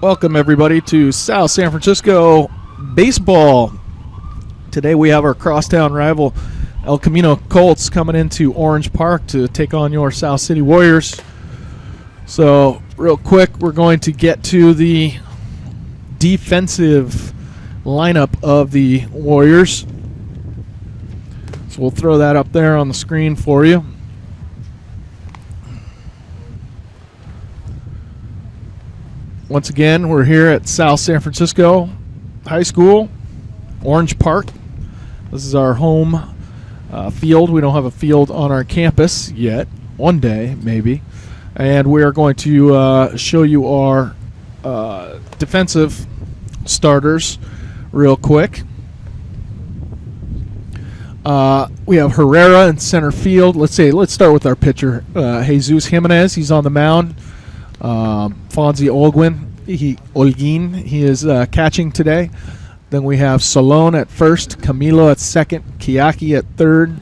Welcome, everybody, to South San Francisco baseball. Today we have our crosstown rival El Camino Colts coming into Orange Park to take on your South City Warriors. So, real quick, we're going to get to the defensive lineup of the Warriors. So we'll throw that up there on the screen for you. Once again, we're here at South San Francisco High School, Orange Park. This is our home field. We don't have a field on our campus yet. One day, maybe. And we are going to show you our defensive starters real quick. We have Herrera in center field. Let's start with our pitcher, Jesus Jimenez. He's on the mound. Fonzie Olguin, he is catching today. Then we have Salon at first, Camilo at second, Kiaki at third,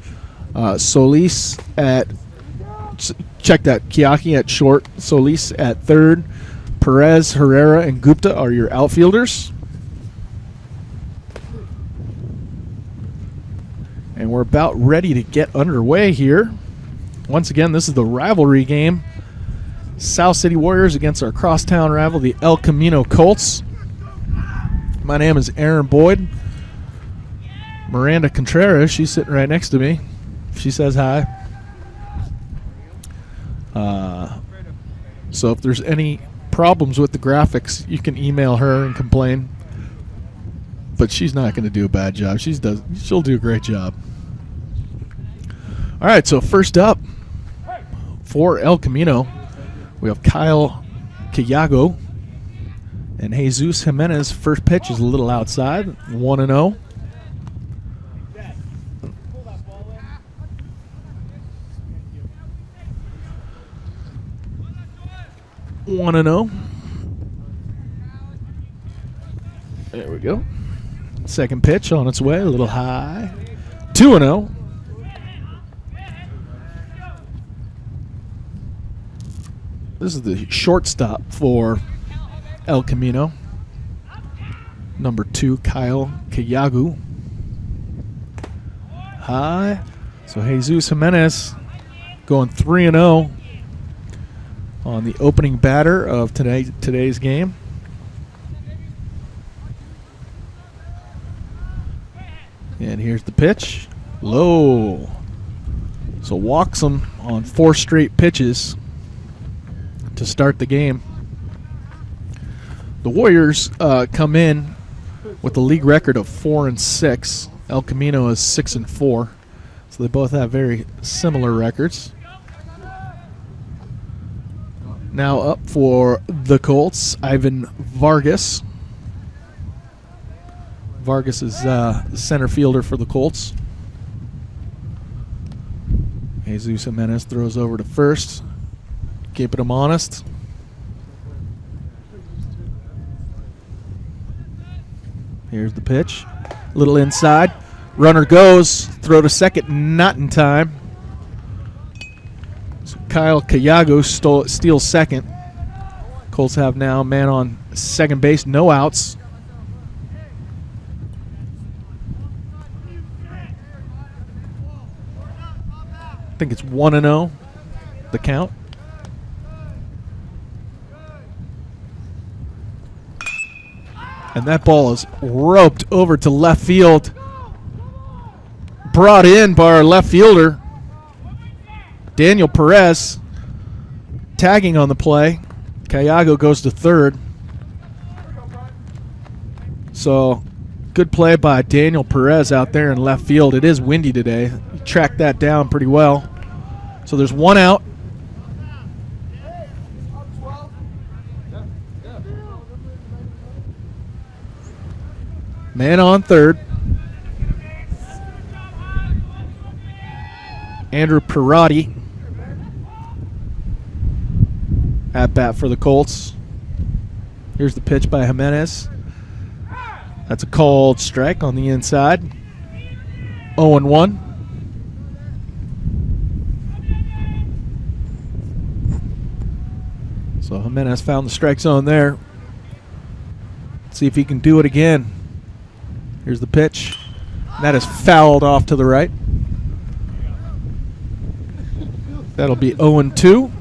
Solis at Kiaki at short, Solis at third, Perez, Herrera, and Gupta are your outfielders. And we're about ready to get underway here. Once again, this is the rivalry game. South City Warriors against our crosstown rival, the El Camino Colts. My name is Aaron Boyd. Miranda Contreras, she's sitting right next to me. She says hi. So if there's any problems with the graphics, you can email her and complain. But she's not going to do a bad job. She'll do a great job. All right, so first up for El Camino, we have Kyle Kayago and Jesus Jimenez. First pitch is a little outside, 1-0. There we go. Second pitch on its way, a little high, 2-0. This is the shortstop for El Camino. Number 2, Kyle Kayagu. High. So Jesus Jimenez going 3-0 on the opening batter of today's game. And here's the pitch. Low. So walks him on 4 straight pitches to start the game. The Warriors come in with a league record of 4-6. El Camino is 6-4, so they both have very similar records. Now up for the Colts, Ivan Vargas. Vargas is center fielder for the Colts. Jesus Jimenez throws over to first. Keeping him honest. Here's the pitch. A little inside. Runner goes. Throw to second. Not in time. So Kyle Kayago steals second. Colts have now a man on second base. No outs. I think it's 1-0, the count. And that ball is roped over to left field. Brought in by our left fielder, Daniel Perez, tagging on the play. Kayago goes to third. So, good play by Daniel Perez out there in left field. It is windy today. He tracked that down pretty well. So there's one out. Man on third. Andrew Perotti at bat for the Colts. Here's the pitch by Jimenez. That's a called strike on the inside. 0-1. So Jimenez found the strike zone there. See if he can do it again. Here's the pitch. That is fouled off to the right. That'll be 0-2.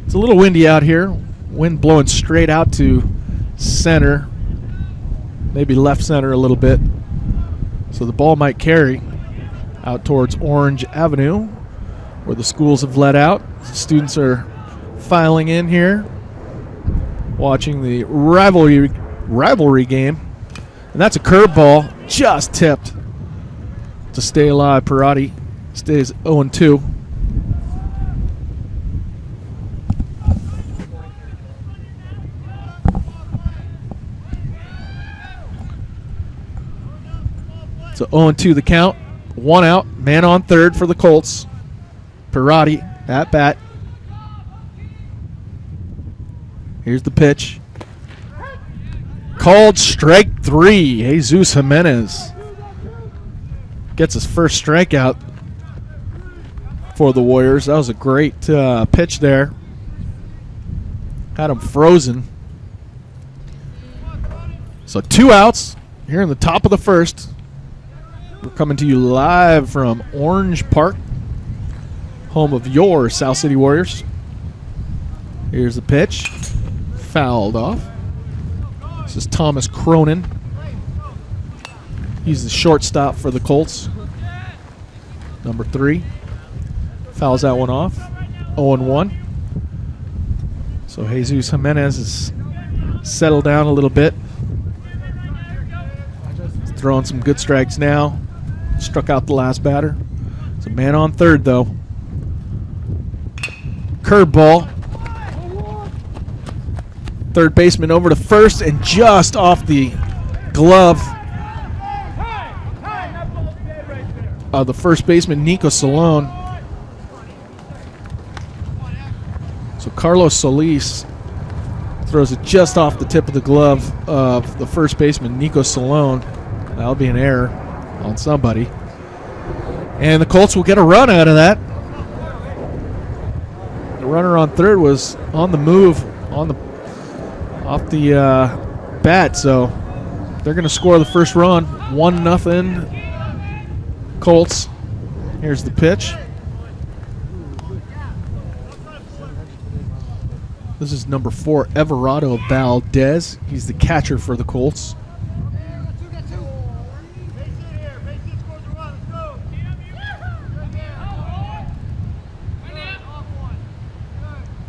It's a little windy out here. Wind blowing straight out to center. Maybe left center a little bit. So the ball might carry out towards Orange Avenue, where the schools have let out. The students are filing in here, watching the rivalry game. And that's a curveball, just tipped to stay alive. Parati stays 0-2. So 0-2 the count. 1 out. Man on third for the Colts. Parati at bat. Here's the pitch. Called strike 3. Jesus Jimenez gets his first strikeout for the Warriors. That was a great pitch there. Had him frozen. So 2 outs here in the top of the first. We're coming to you live from Orange Park, home of your South City Warriors. Here's the pitch. Fouled off. This is Thomas Cronin. He's the shortstop for the Colts. Number 3. Fouls that one off. 0-1. So Jesus Jimenez has settled down a little bit. Throwing some good strikes now. Struck out the last batter. It's a man on third, though. Curveball. Third baseman over to first and just off the glove of the first baseman, Nico Salone. So Carlos Solis throws it just off the tip of the glove of the first baseman, Nico Salone. That'll be an error on somebody. And the Colts will get a run out of that. The runner on third was on the move off the bat, so they're going to score the first run. 1-0 Colts. Here's the pitch. This is number 4, Everardo Valdez. He's the catcher for the Colts.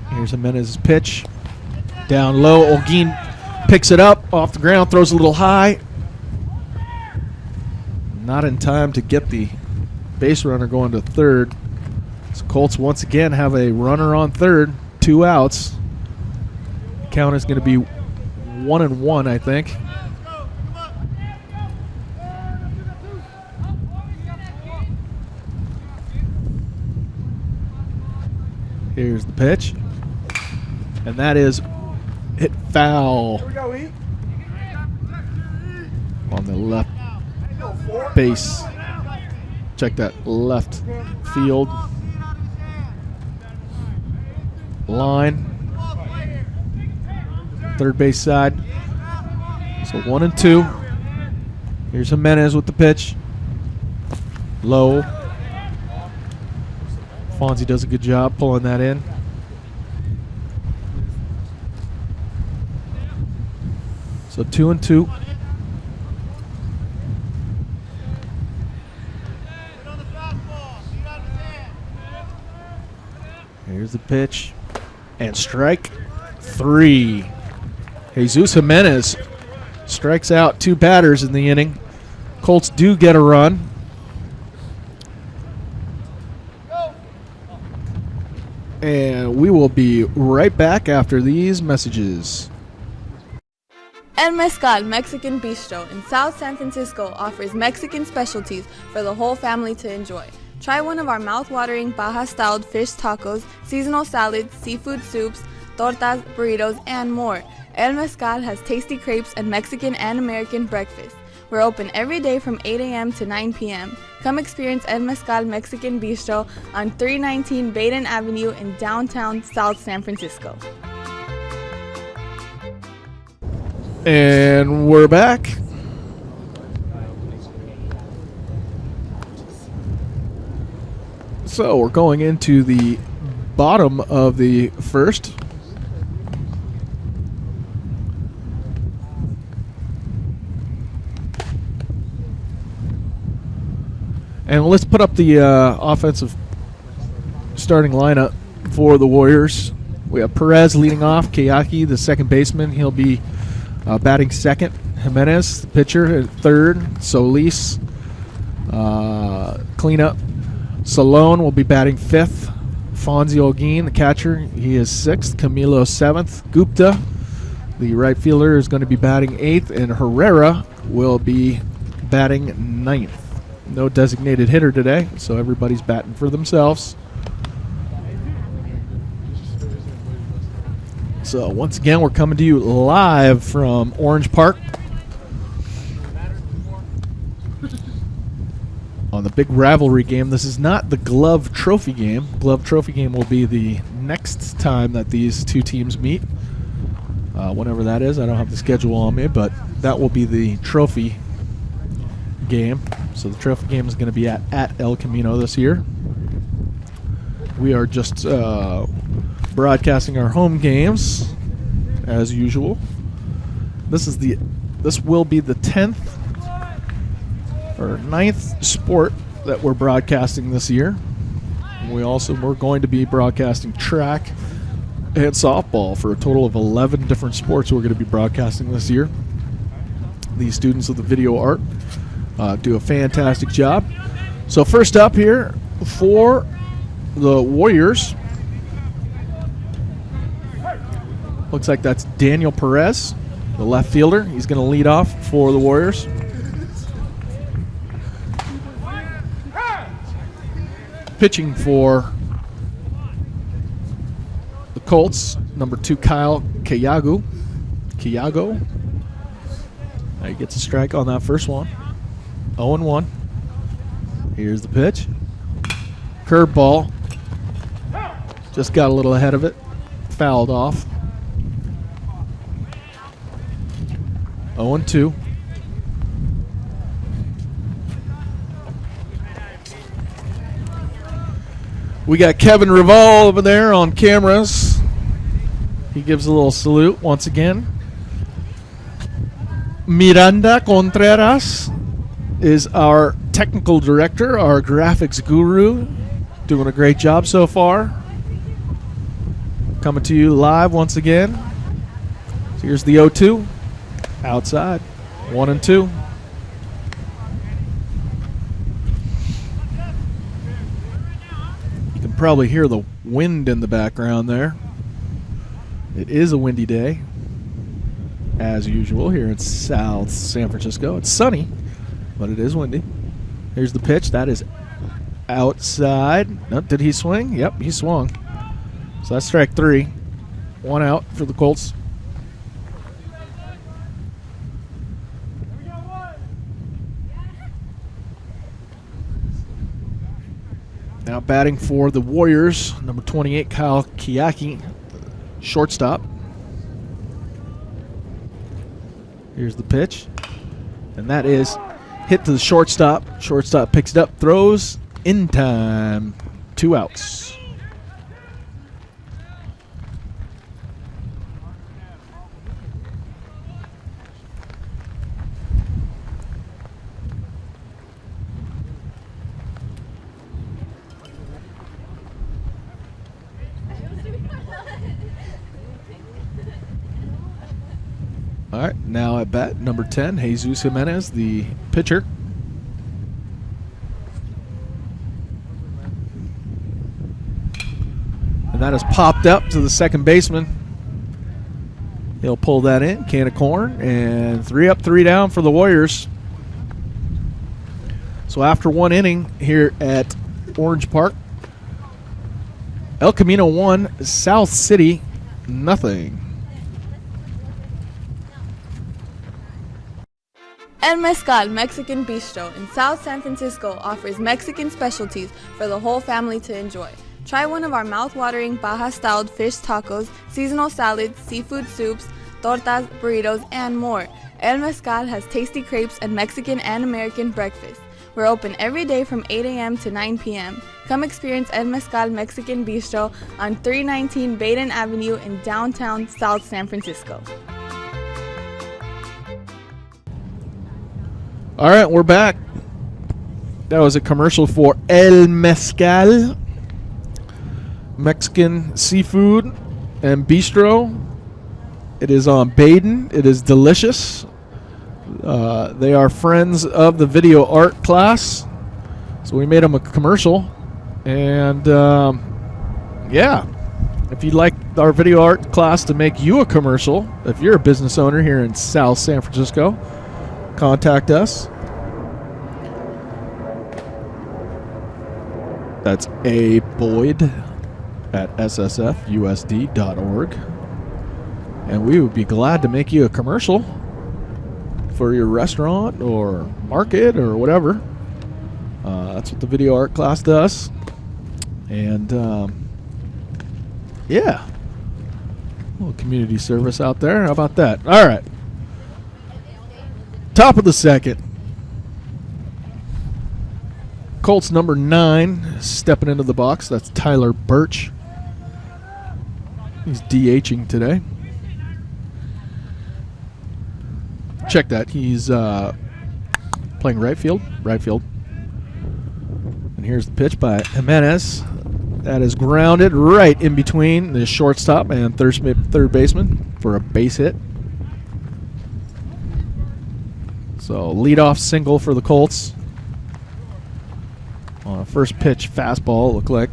Here's Jimenez's pitch. Down low. Olguin picks it up off the ground, throws a little high. Not in time to get the base runner going to third. So Colts once again have a runner on third. 2 outs. The count is going to be 1-1, I think. Here's the pitch. And that is hit foul on the left base. Check that left field line. Third base side. So 1-2. Here's Jimenez with the pitch. Low. Fonzie does a good job pulling that in. So 2-2. Here's the pitch. And strike 3. Jesus Jimenez strikes out 2 batters in the inning. Colts do get a run. And we will be right back after these messages. El Mezcal Mexican Bistro in South San Francisco offers Mexican specialties for the whole family to enjoy. Try one of our mouth-watering Baja-styled fish tacos, seasonal salads, seafood soups, tortas, burritos, and more. El Mezcal has tasty crepes and Mexican and American breakfast. We're open every day from 8 a.m. to 9 p.m. Come experience El Mezcal Mexican Bistro on 319 Baden Avenue in downtown South San Francisco. And we're back. So we're going into the bottom of the first. And let's put up the offensive starting lineup for the Warriors. We have Perez leading off, Kayaki, the second baseman. He'll be batting second. Jimenez, the pitcher, at third. Solis, cleanup. Salone will be batting fifth. Fonzie Olguin, the catcher, he is sixth. Camilo, seventh. Gupta, the right fielder, is going to be batting eighth. And Herrera will be batting ninth. No designated hitter today, so everybody's batting for themselves. So once again, we're coming to you live from Orange Park on the big rivalry game. This is not the Glove Trophy game. Glove Trophy game will be the next time that these two teams meet. Whenever that is, I don't have the schedule on me, but that will be the trophy game. So the trophy game is going to be at El Camino this year. We are just broadcasting our home games as usual. This will be the 10th or 9th sport that we're broadcasting this year. We're going to be broadcasting track and softball for a total of 11 different sports we're going to be broadcasting this year. The students of the video art do a fantastic job. So first up here for the Warriors, looks like that's Daniel Perez, the left fielder. He's going to lead off for the Warriors. Pitching for the Colts, number 2, Kyle Kiago. He gets a strike on that first one. 0-1. Here's the pitch. Curveball. Just got a little ahead of it. Fouled off. 0-2. We got Kevin Reval over there on cameras. He gives a little salute once again. Miranda Contreras is our technical director, our graphics guru. Doing a great job so far. Coming to you live once again. So here's the 0-2. Outside. 1-2. You can probably hear the wind in the background there. It is a windy day, as usual, here in South San Francisco. It's sunny, but it is windy. Here's the pitch. That is outside. No, did he swing? Yep, he swung. So that's strike 3. 1 out for the Colts. Now batting for the Warriors, number 28, Kyle Kiaki, shortstop. Here's the pitch. And that is hit to the shortstop. Shortstop picks it up, throws in time. 2 outs. All right, now at bat, number 10, Jesus Jimenez, the pitcher. And that is popped up to the second baseman. He'll pull that in, can of corn, and 3 up, 3 down for the Warriors. So after 1 inning here at Orange Park, El Camino 1, South City nothing. El Mezcal Mexican Bistro in South San Francisco offers Mexican specialties for the whole family to enjoy. Try one of our mouth-watering Baja-styled fish tacos, seasonal salads, seafood soups, tortas, burritos, and more. El Mezcal has tasty crepes and Mexican and American breakfast. We're open every day from 8 a.m. to 9 p.m. Come experience El Mezcal Mexican Bistro on 319 Baden Avenue in downtown South San Francisco. All right, we're back. That was a commercial for El Mezcal Mexican Seafood and Bistro. It is on Baden. It is delicious. They are friends of the video art class, so we made them a commercial. And yeah, if you'd like our video art class to make you a commercial, if you're a business owner here in South San Francisco, contact us. That's A. Boyd at SSFHS.org. And we would be glad to make you a commercial for your restaurant or market or whatever. That's what the video art class does. And yeah, a little community service out there. How about that? All right. Top of the second. Colts number 9 stepping into the box. That's Tyler Birch. He's DHing today. Check that. He's playing right field. And here's the pitch by Jimenez. That is grounded right in between the shortstop and third baseman for a base hit. So leadoff single for the Colts. On a first pitch fastball, it looked like.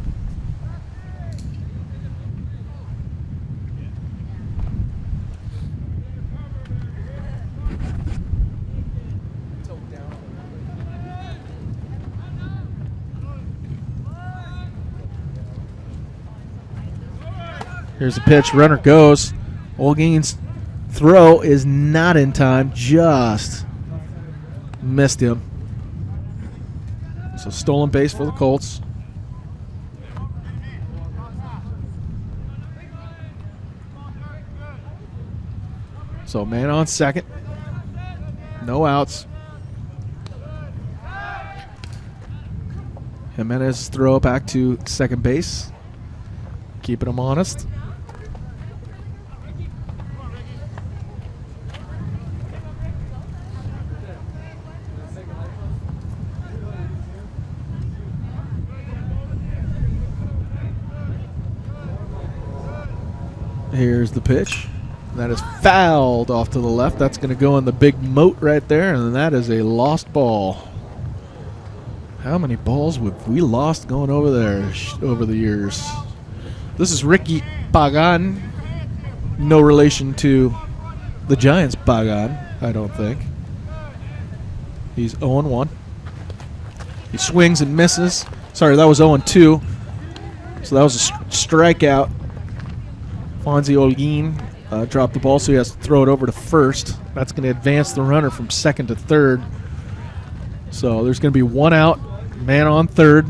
Here's the pitch. Runner goes. Olguin's throw is not in time. Just missed him. So stolen base for the Colts. So man on second. No outs. Jimenez throw back to second base. Keeping him honest. Here's the pitch. That is fouled off to the left. That's going to go in the big moat right there, and that is a lost ball. How many balls have we lost going over there over the years? This is Ricky Pagan. No relation to the Giants' Pagan, I don't think. He's 0-1. He swings and misses. Sorry, that was 0-2. So that was a strikeout. Fonzie Olguin dropped the ball, so he has to throw it over to first. That's going to advance the runner from second to third. So there's going to be one out, man on third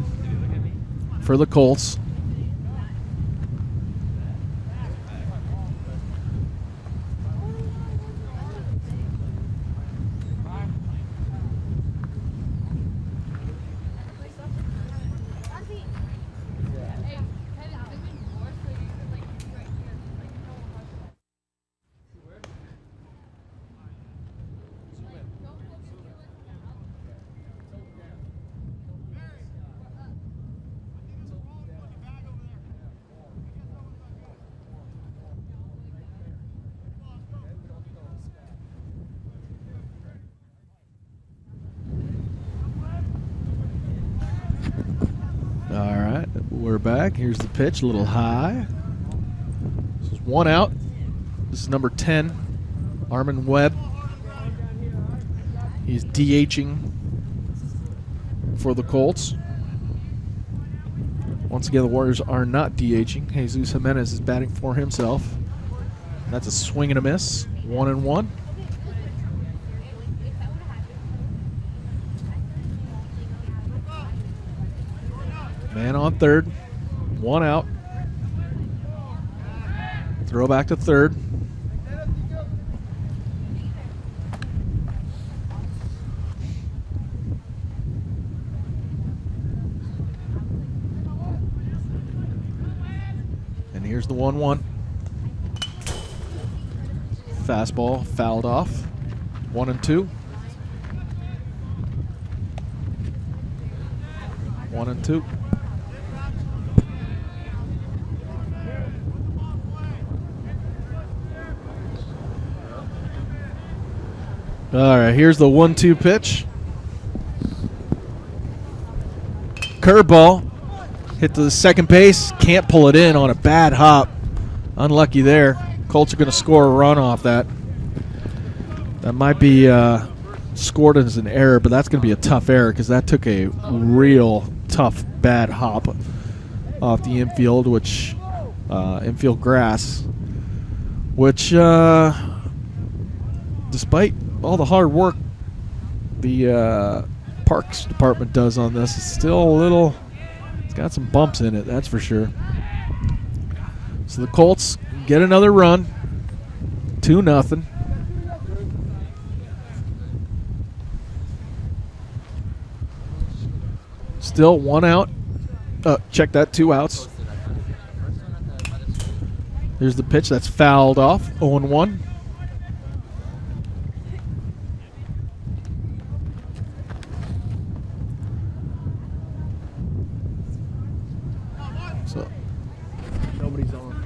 for the Colts. All right, we're back. Here's the pitch, a little high. This is one out. This is number 10, Armin Webb. He's DHing for the Colts. Once again, the Warriors are not DHing. Jesus Jimenez is batting for himself. That's a swing and a miss. 1-1. Man on third, one out. Throw back to third. Here's the 1-1. Fastball fouled off. 1-2. 1-2. All right, here's the 1-2 pitch. Curveball. Hit to the second base. Can't pull it in on a bad hop. Unlucky there. Colts are going to score a run off that. That might be scored as an error, but that's going to be a tough error because that took a real tough, bad hop off the infield, which infield grass, which despite all the hard work the parks department does on this, it's still a little, it's got some bumps in it, that's for sure. So the Colts get another run, 2-0. Still 1 out. Check that, 2 outs. Here's the pitch that's fouled off, 0-1. So nobody's on.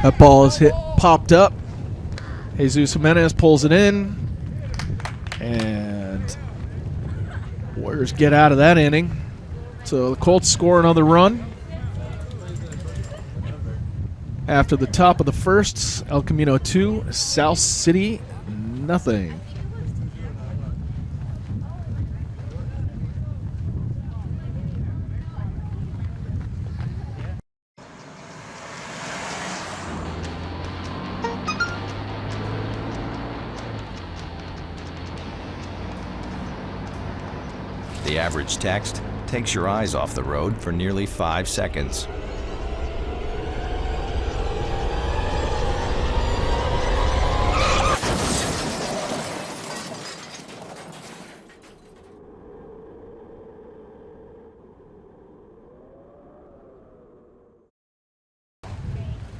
That ball is hit, popped up. Jesus Jimenez pulls it in. And Warriors get out of that inning. So the Colts score another run. After the top of the first, El Camino 2, South City nothing. The average text takes your eyes off the road for nearly 5 seconds.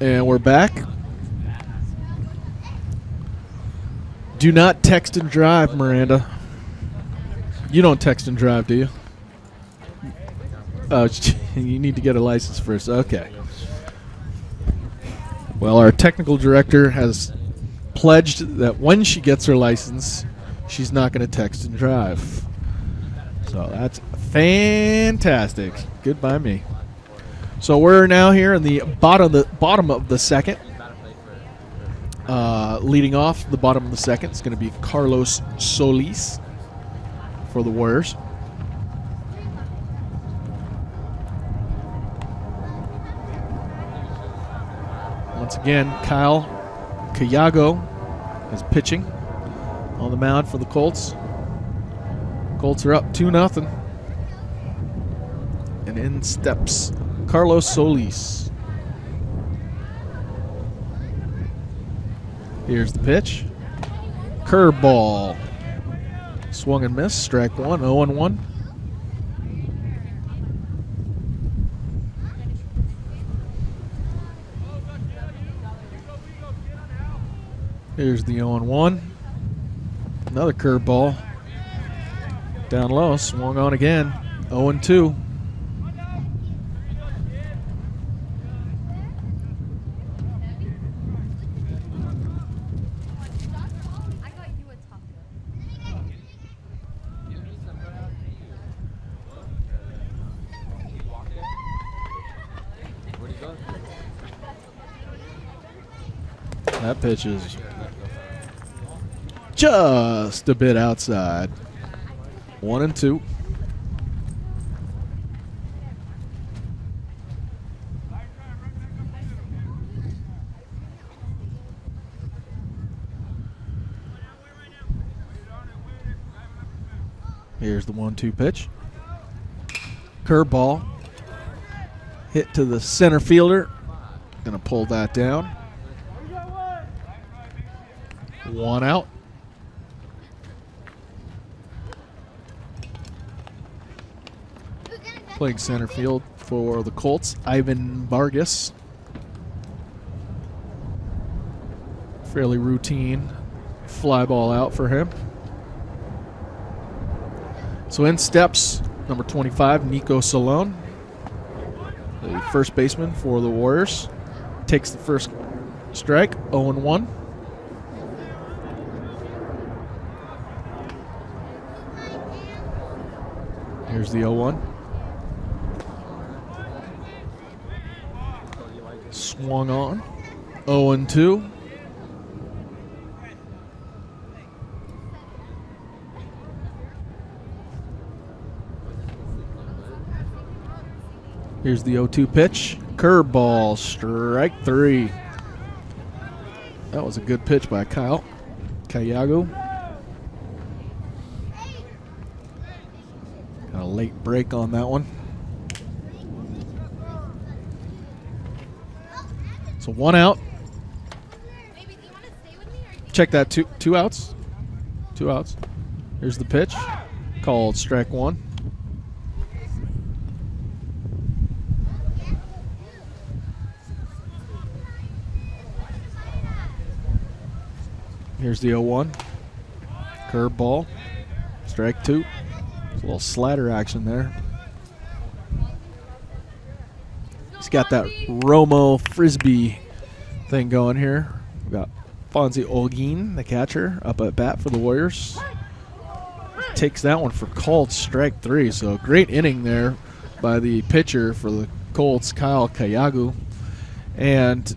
And we're back. Do not text and drive, Miranda. You don't text and drive, do you? Oh, you need to get a license first. Okay. Well, our technical director has pledged that when she gets her license, she's not going to text and drive. So that's fantastic. Good by me. So we're now here in the bottom of the second. Leading off the bottom of the second is going to be Carlos Solis for the Warriors. Once again, Kyle Cayago is pitching on the mound for the Colts. Colts are up 2-0. And in steps Carlos Solis. Here's the pitch. Curveball. Swung and missed. Strike one. 0-1. Here's the 0-1. Another curveball. Down low. Swung on again. 0-2. That pitch is just a bit outside. 1-2. Here's the 1-2 pitch. Curveball. Hit to the center fielder. Gonna pull that down. 1 out. playing center field for the Colts. Ivan Vargas. Fairly routine fly ball out for him. So in steps number 25, Nico Salone, the first baseman for the Warriors. Takes the first strike, 0-1. Here's the 0-1. Swung on, 0-2. Here's the 0-2 pitch. Curveball, strike 3. That was a good pitch by Kyle Cayago. Got a late break on that one. So 1 out. Check that, two outs. 2 outs. Here's the pitch. Called strike 1. Here's the 0-1. Curveball. Strike 2. There's a little slider action there. He's got that Romo Frisbee thing going here. We got Fonzie Olguin, the catcher, up at bat for the Warriors. Takes that one for called strike 3. So great inning there by the pitcher for the Colts, Kyle Cayago. And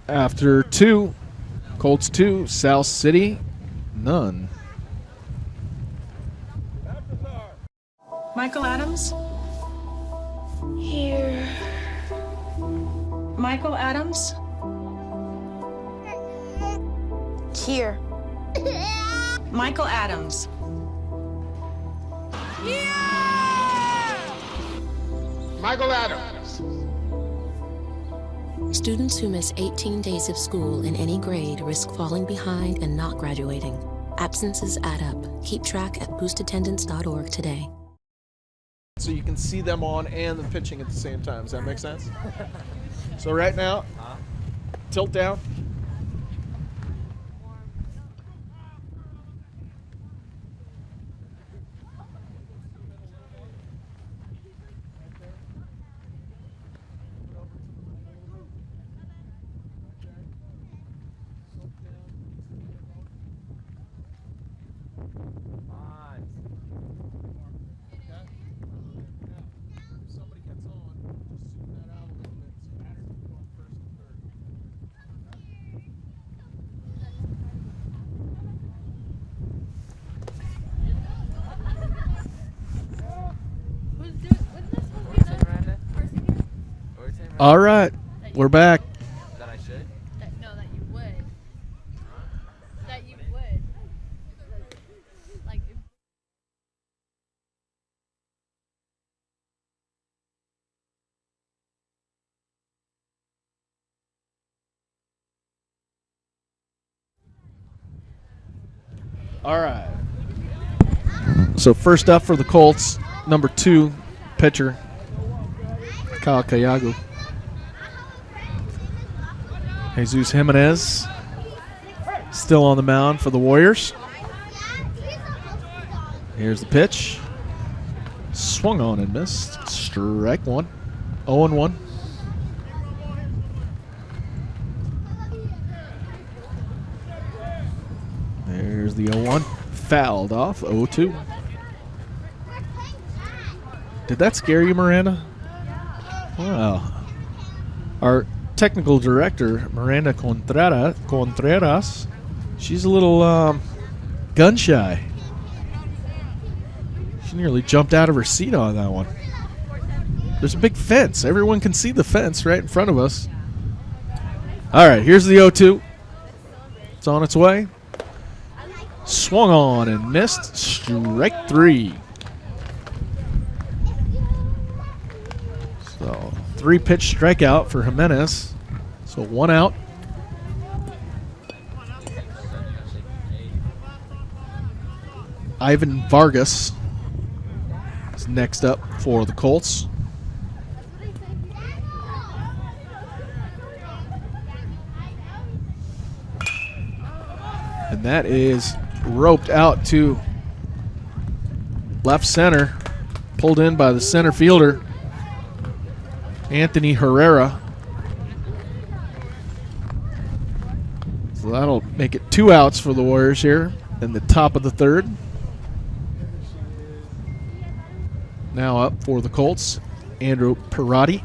after 2, Colts 2, South City none. Michael Adams? Here. Michael Adams? Here. Michael Adams. Michael Adams. Students who miss 18 days of school in any grade risk falling behind and not graduating. Absences add up. Keep track at boostattendance.org today. So you can see them on and the pitching at the same time. Does that make sense? So right now, tilt down. All right, we're back. That I should? No, that you would. That you would. Like, All right. So first up for the Colts, number 2 pitcher, Kyle Cayago. Jesus Jimenez still on the mound for the Warriors. Here's the pitch. Swung on and missed. Strike 1. 0-1. There's the 0-1. Fouled off. 0-2. Did that scare you, Miranda? Wow. Our technical director, Miranda Contreras, she's a little gun shy. She nearly jumped out of her seat on that one. There's a big fence. Everyone can see the fence right in front of us. All right, here's the 0-2. It's on its way. Swung on and missed. Strike 3. So 3-pitch strikeout for Jimenez. So 1 out. Ivan Vargas is is next up for the Colts. And that is roped out to left center, pulled in by the center fielder, Anthony Herrera. So that'll make it 2 outs for the Warriors here in the top of the third. Now up for the Colts, Andrew Perotti.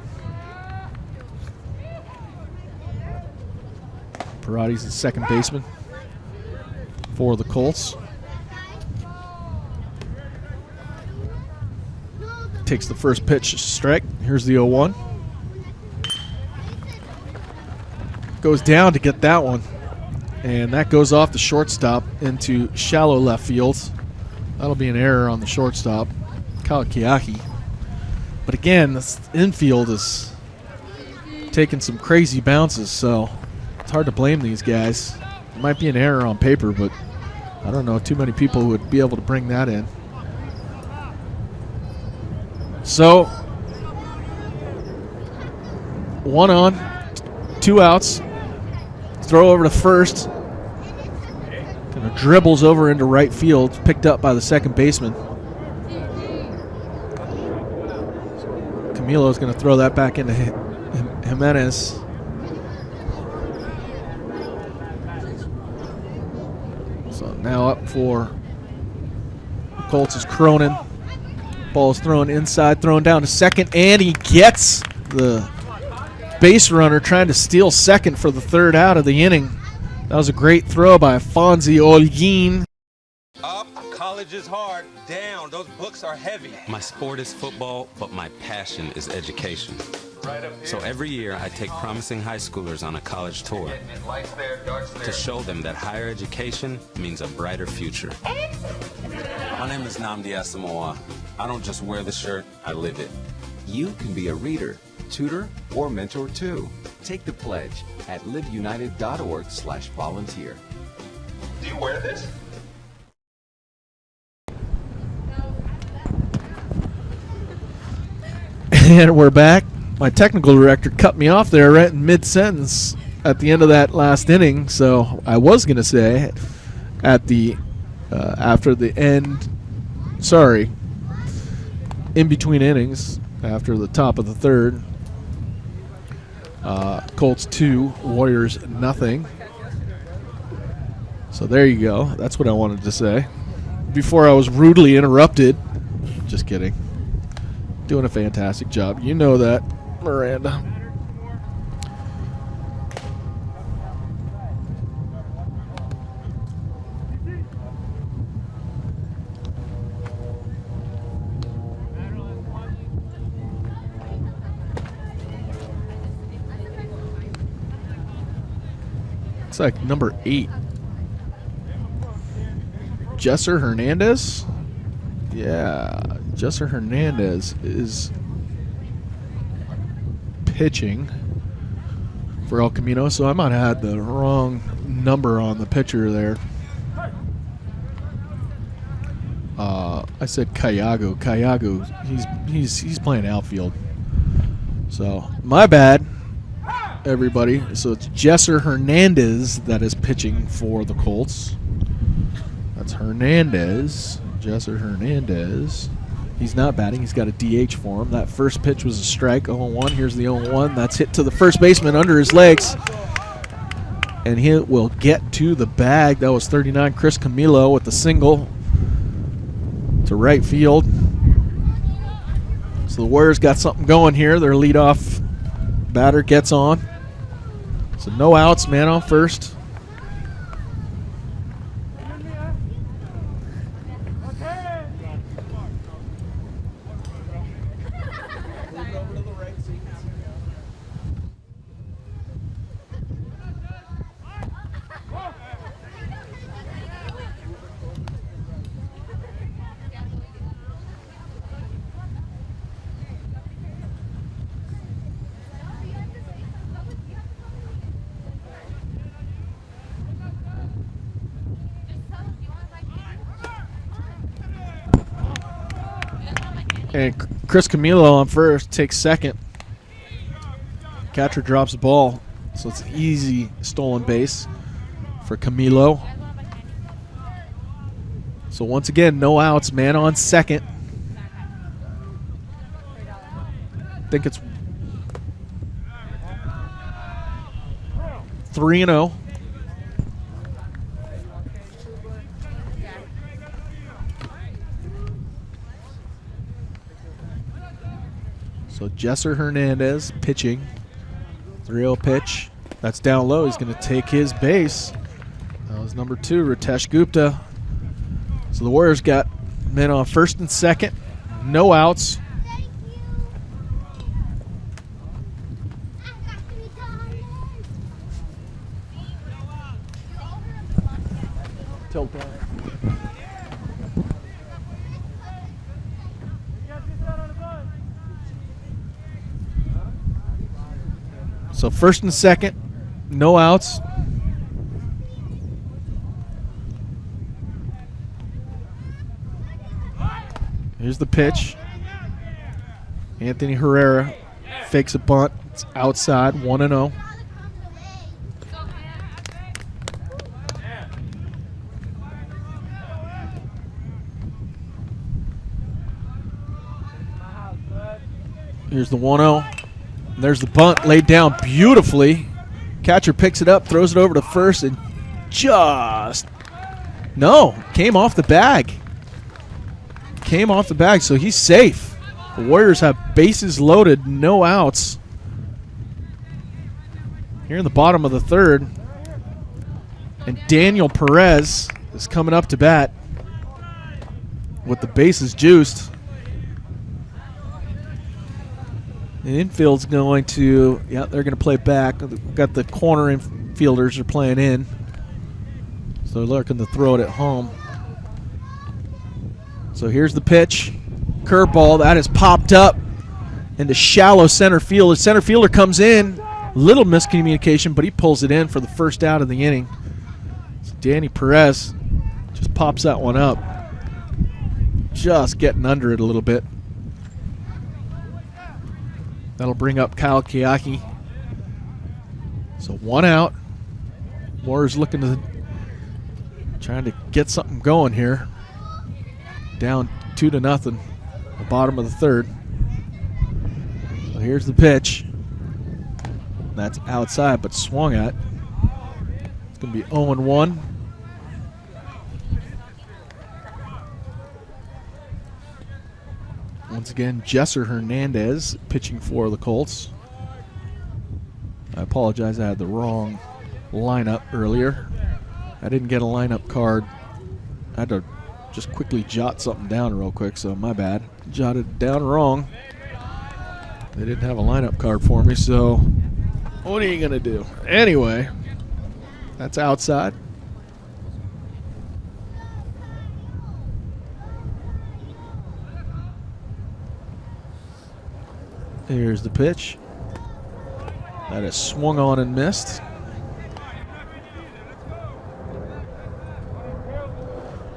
Perotti's the second baseman for the Colts. Takes the first pitch, strike. Here's the 0-1. Goes down to get that one. And that goes off the shortstop into shallow left field. That'll be an error on the shortstop, Kalakiaki. But again, this infield is taking some crazy bounces, so it's hard to blame these guys. It might be an error on paper, but I don't know too many people who would be able to bring that in. So, 1 on, 2 outs. Throw over to first. Kind of dribbles over into right field, picked up by the second baseman. Camilo is going to throw that back into Jimenez. So now up for the Colts is Cronin. Ball is thrown inside, thrown down to second, and he gets the base runner trying to steal second for the third out of the inning. That was a great throw by Fonzie Olguin. Up, college is hard. Down, those books are heavy. My sport is football, but my passion is education. So every year I take promising high schoolers on a college tour to show them that higher education means a brighter future. My name is Nnamdi Asamoah. I don't just wear the shirt, I live it. You can be a reader, tutor, or mentor too. Take the pledge at liveunited.org/volunteer. Do you wear this? And we're back. My technical director cut me off there right in mid-sentence at the end of that last inning, so I was going to say at the after the end, sorry, in between innings, after the top of the third, Colts 2, Warriors nothing. So there you go. That's what I wanted to say before I was rudely interrupted. Just kidding. Doing a fantastic job. You know that, Miranda. It's like number 8. Jesser Hernandez? Yeah, Jesser Hernandez is pitching for El Camino, so I might have had the wrong number on the pitcher there. I said Cayago. Cayago, he's playing outfield. So my bad, everybody. So it's Jesser Hernandez that is pitching for the Colts. That's Hernandez. Jesser Hernandez. He's not batting. He's got a DH for him. That first pitch was a strike. 0-1. Here's the 0-1. That's hit to the first baseman under his legs. And he will get to the bag. That was 39, Chris Camilo with the single to right field. So the Warriors got something going here. Their leadoff batter gets on. So no outs, man on first. And Chris Camilo on first, takes second. Catcher drops the ball, so it's an easy stolen base for Camilo. So once again, no outs, man on second. I think it's 3-0. So Jesser Hernandez pitching. 3-0 pitch. That's down low. He's going to take his base. That was number 2, Ritesh Gupta. So the Warriors got men on first and second. No outs. Tilt down. So first and second, no outs. Here's the pitch. Anthony Herrera fakes a bunt. It's outside, 1-0. Here's the 1-0. There's the bunt laid down beautifully. Catcher picks it up, throws it over to first, and just came off the bag. Came off the bag, so he's safe. The Warriors have bases loaded, no outs. Here in the bottom of the third, and Daniel Perez is coming up to bat with the bases juiced. The infield's going to, they're going to play back. We've got the corner infielders are playing in. So they're looking to throw it at home. So here's the pitch. Curveball, that is popped up into shallow center field. The center fielder comes in. Little miscommunication, but he pulls it in for the first out of the inning. So Danny Perez just pops that one up. Just getting under it a little bit. That'll bring up Kyle Kiyaki. So 1 out. Warriors looking to trying to get something going here. Down 2-0. The bottom of the third. So here's the pitch. That's outside, but swung at. It's going to be 0-1. Once again, Jesser Hernandez pitching for the Colts. I apologize, I had the wrong lineup earlier. I didn't get a lineup card. I had to just quickly jot something down real quick, so my bad. Jotted it down wrong. They didn't have a lineup card for me, so what are you going to do? Anyway, that's outside. Here's the pitch. That is swung on and missed.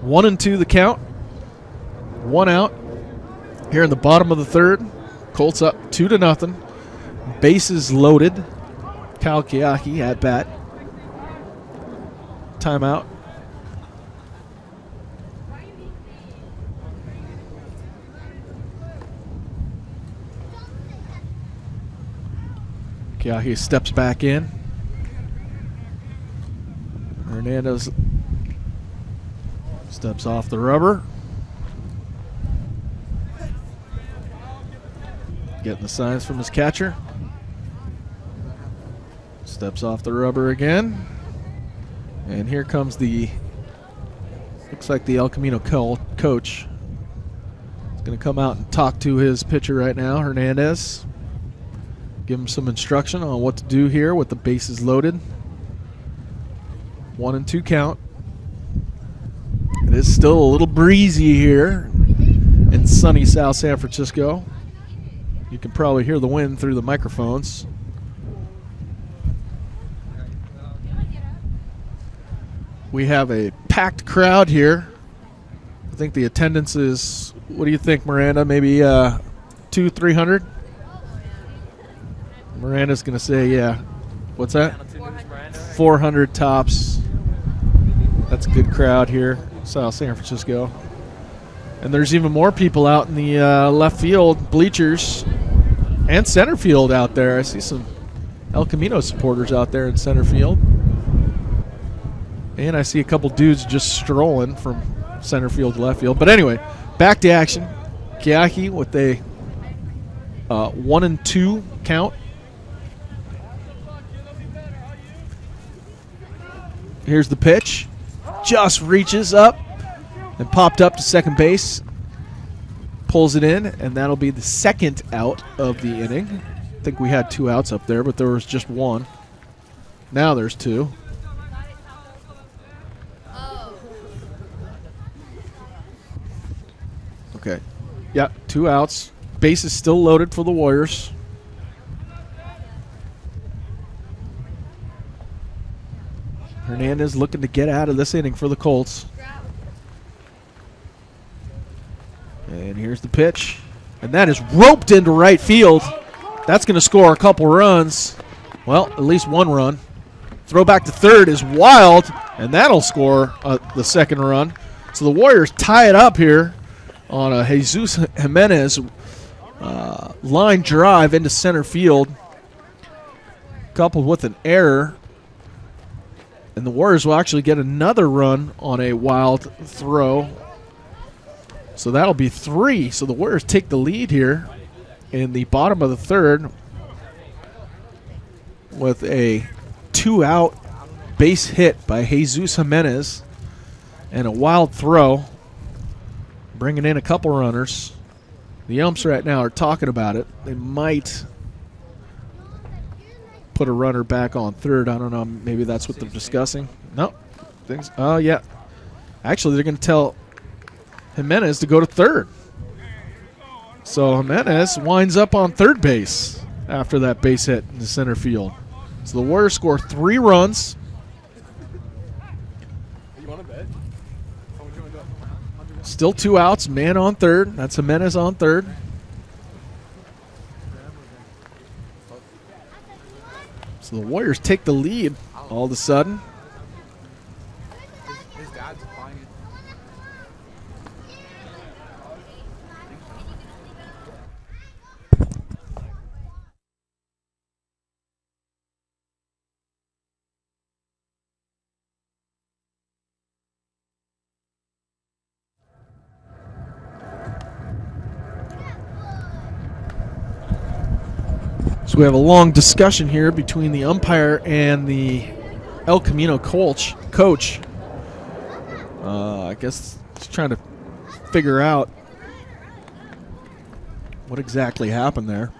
1-2 the count. 1 out. Here in the bottom of the third. Colts up 2-0. Bases loaded. Kyle Kiyaki at bat. Timeout. Kiyaki steps back in. Hernandez steps off the rubber. Getting the signs from his catcher. Steps off the rubber again. And here comes the, looks like the El Camino coach. He's going to come out and talk to his pitcher right now, Hernandez. Give him some instruction on what to do here with the bases loaded. 1-2 count. It is still a little breezy here in sunny South San Francisco. You can probably hear the wind through the microphones. We have a packed crowd here I think the attendance is, what do you think, Miranda? Maybe 200-300? Miranda's going to say, yeah. What's that? 400 tops. That's a good crowd here, South San Francisco. And there's even more people out in the left field bleachers and center field out there. I see some El Camino supporters out there in center field. And I see a couple dudes just strolling from center field to left field. But anyway, back to action. Keahi with a 1-2 count. Here's the pitch. Just reaches up and popped up to second base. Pulls it in, and that'll be the second out of the inning. I think we had 2 outs up there, but there was just 1. Now there's 2. Okay. Yeah, 2 outs. Base is still loaded for the Warriors. Hernandez looking to get out of this inning for the Colts. And here's the pitch. And that is roped into right field. That's going to score a couple runs. Well, at least 1 run. Throw back to third is wild, and that'll score the second run. So the Warriors tie it up here on a Jesus Jimenez line drive into center field, coupled with an error. And the Warriors will actually get another run on a wild throw. So that'll be 3. So the Warriors take the lead here in the bottom of the third with a 2-out base hit by Jesus Jimenez and a wild throw, bringing in a couple runners. The umps right now are talking about it. They might put a runner back on third. I don't know. Maybe that's what they're discussing. No. Yeah. Actually, they're going to tell Jimenez to go to third. So Jimenez winds up on third base after that base hit in the center field. So the Warriors score 3 runs. Still 2 outs. Man on third. That's Jimenez on third. So the Warriors take the lead all of a sudden. His dad's buying it. So we have a long discussion here between the umpire and the El Camino coach. I guess he's trying to figure out what exactly happened there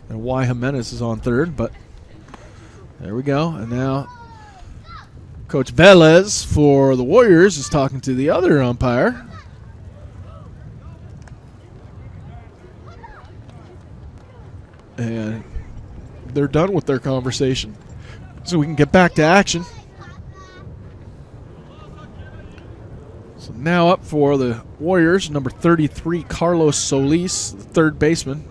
and why Jimenez is on third. But there we go. And now Coach Velez for the Warriors is talking to the other umpire. And they're done with their conversation. So we can get back to action. So now up for the Warriors, number 33, Carlos Solis, the third baseman.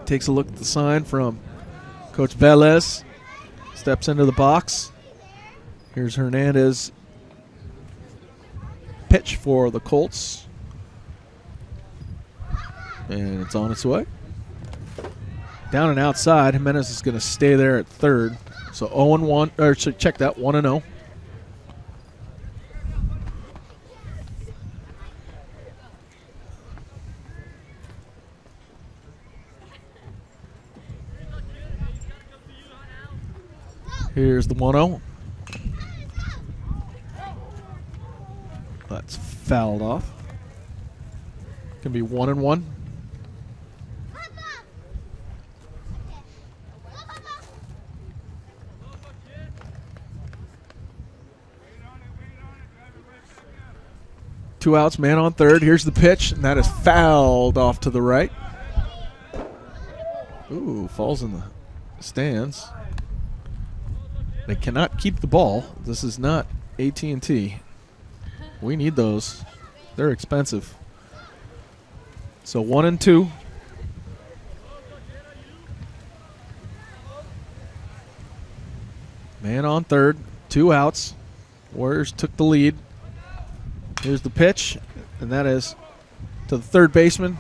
Takes a look at the sign from Coach Velez. Steps into the box. Here's Hernandez. Pitch for the Colts. And it's on its way. Down and outside, Jimenez is going to stay there at third. So 0-1, or check that, 1-0. Here's the 1-0. That's fouled off. Can be 1-1. Two outs, man on third. Here's the pitch, and that is fouled off to the right. Ooh, falls in the stands. They cannot keep the ball. This is not AT&T. We need those. They're expensive. So 1 and 2. Man on third. 2 outs. Warriors took the lead. Here's the pitch, and that is to the third baseman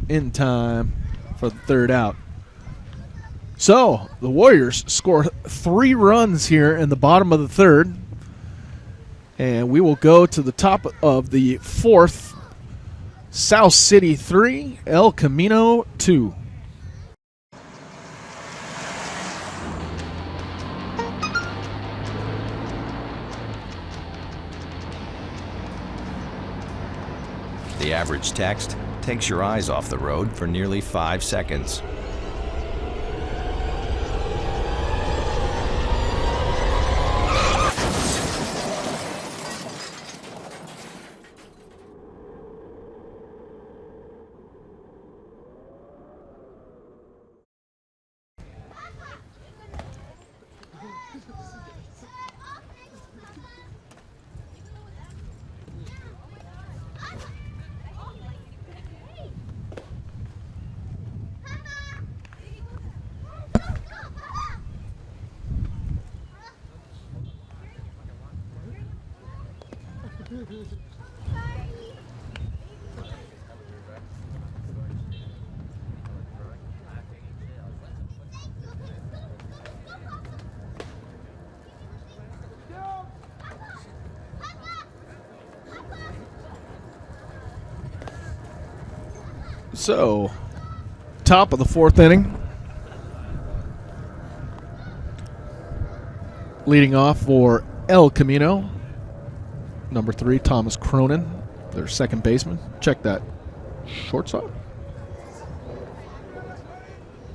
in time for the third out. So the Warriors scored 3 runs here in the bottom of the third, and we will go to the top of the fourth. South City 3, El Camino 2. The average text takes your eyes off the road for nearly 5 seconds. So, top of the fourth inning. Leading off for El Camino, number 3, Thomas Cronin, their second baseman. Check that. Shortstop?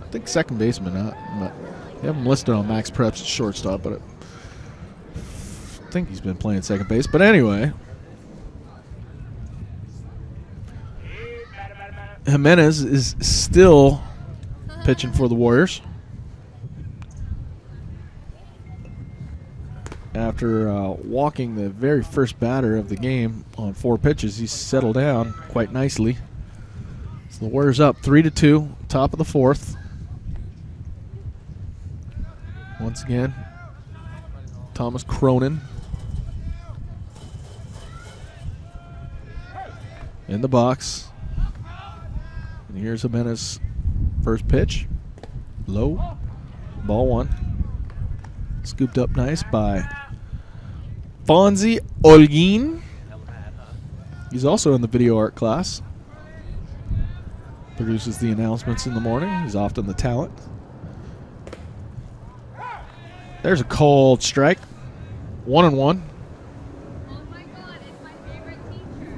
I think second baseman. They have him listed on Max Preps as shortstop, but I think he's been playing second base. But anyway, Jimenez is still pitching for the Warriors. After walking the very first batter of the game on 4 pitches, he's settled down quite nicely. So the Warriors up 3-2, top of the fourth. Once again, Thomas Cronin in the box. And here's Jimenez's first pitch. Low. Ball 1. Scooped up nice by Fonzie Olguin. He's also in the video art class. Produces the announcements in the morning. He's often the talent. There's a cold strike. 1-1. Oh my God, it's my favorite teacher.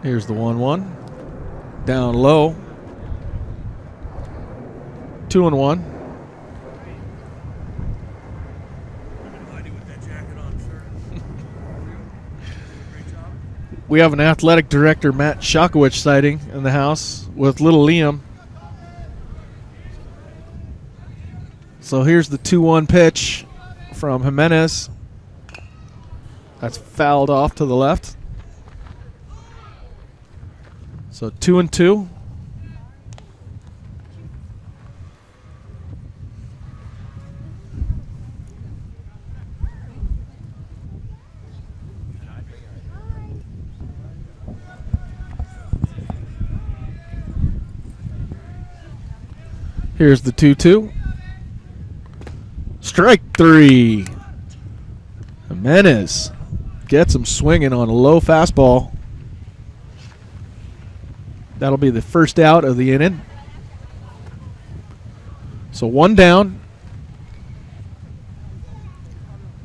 Here's the 1-1. Down low. 2-1. We have an athletic director, Matt Shakowicz, sighting in the house with little Liam. So here's the 2-1 pitch from Jimenez. That's fouled off to the left. So 2-2. Here's the 2-2. Strike 3. Jimenez gets him swinging on a low fastball. That'll be the first out of the inning. So 1 down.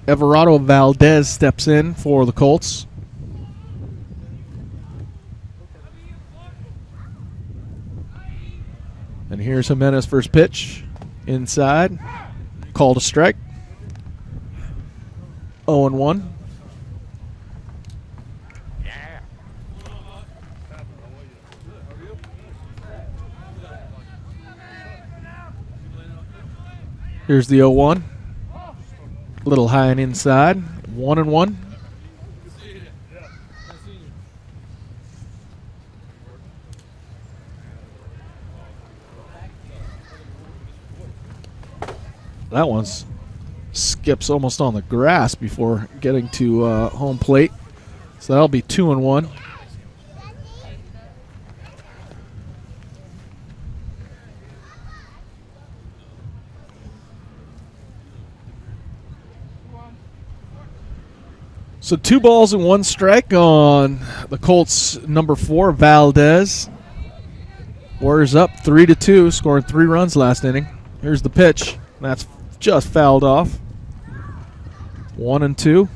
Everardo Valdez steps in for the Colts. And here's Jimenez's first pitch. Inside. Called a strike. 0-1. Here's the 0-1. A little high and inside. 1-1. That one's skips almost on the grass before getting to home plate. So that'll be 2-1. So 2 balls and 1 strike on the Colts' number 4, Valdez. Warriors up 3-2, scoring 3 runs last inning. Here's the pitch. That's just fouled off. 1-2.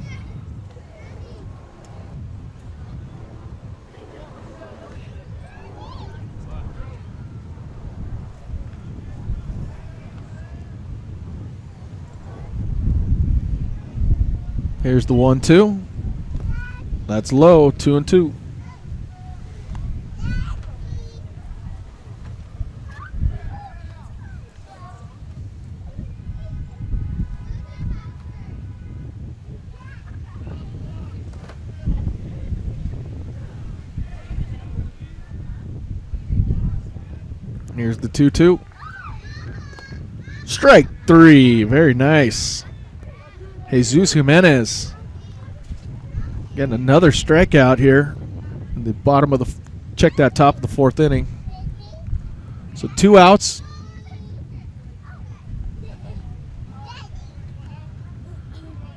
Here's the 1-2. That's low, 2-2. Here's the 2-2. Strike 3. Very nice. Jesus Jimenez getting another strikeout here. In the bottom of the check that top of the 4th inning. So 2 outs.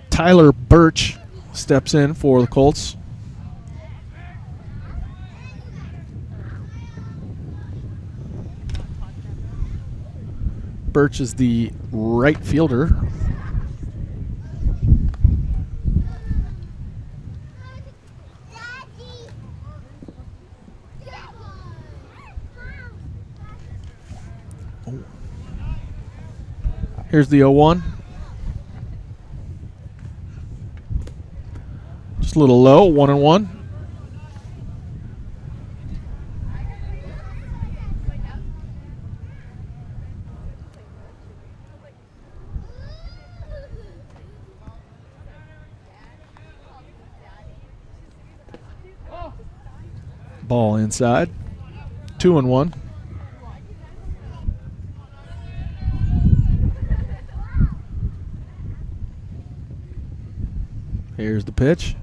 Tyler Birch steps in for the Colts. Birch is the right fielder. Here's the 0-1. Just a little low, 1-1. Ball inside. 2-1. Here's the pitch.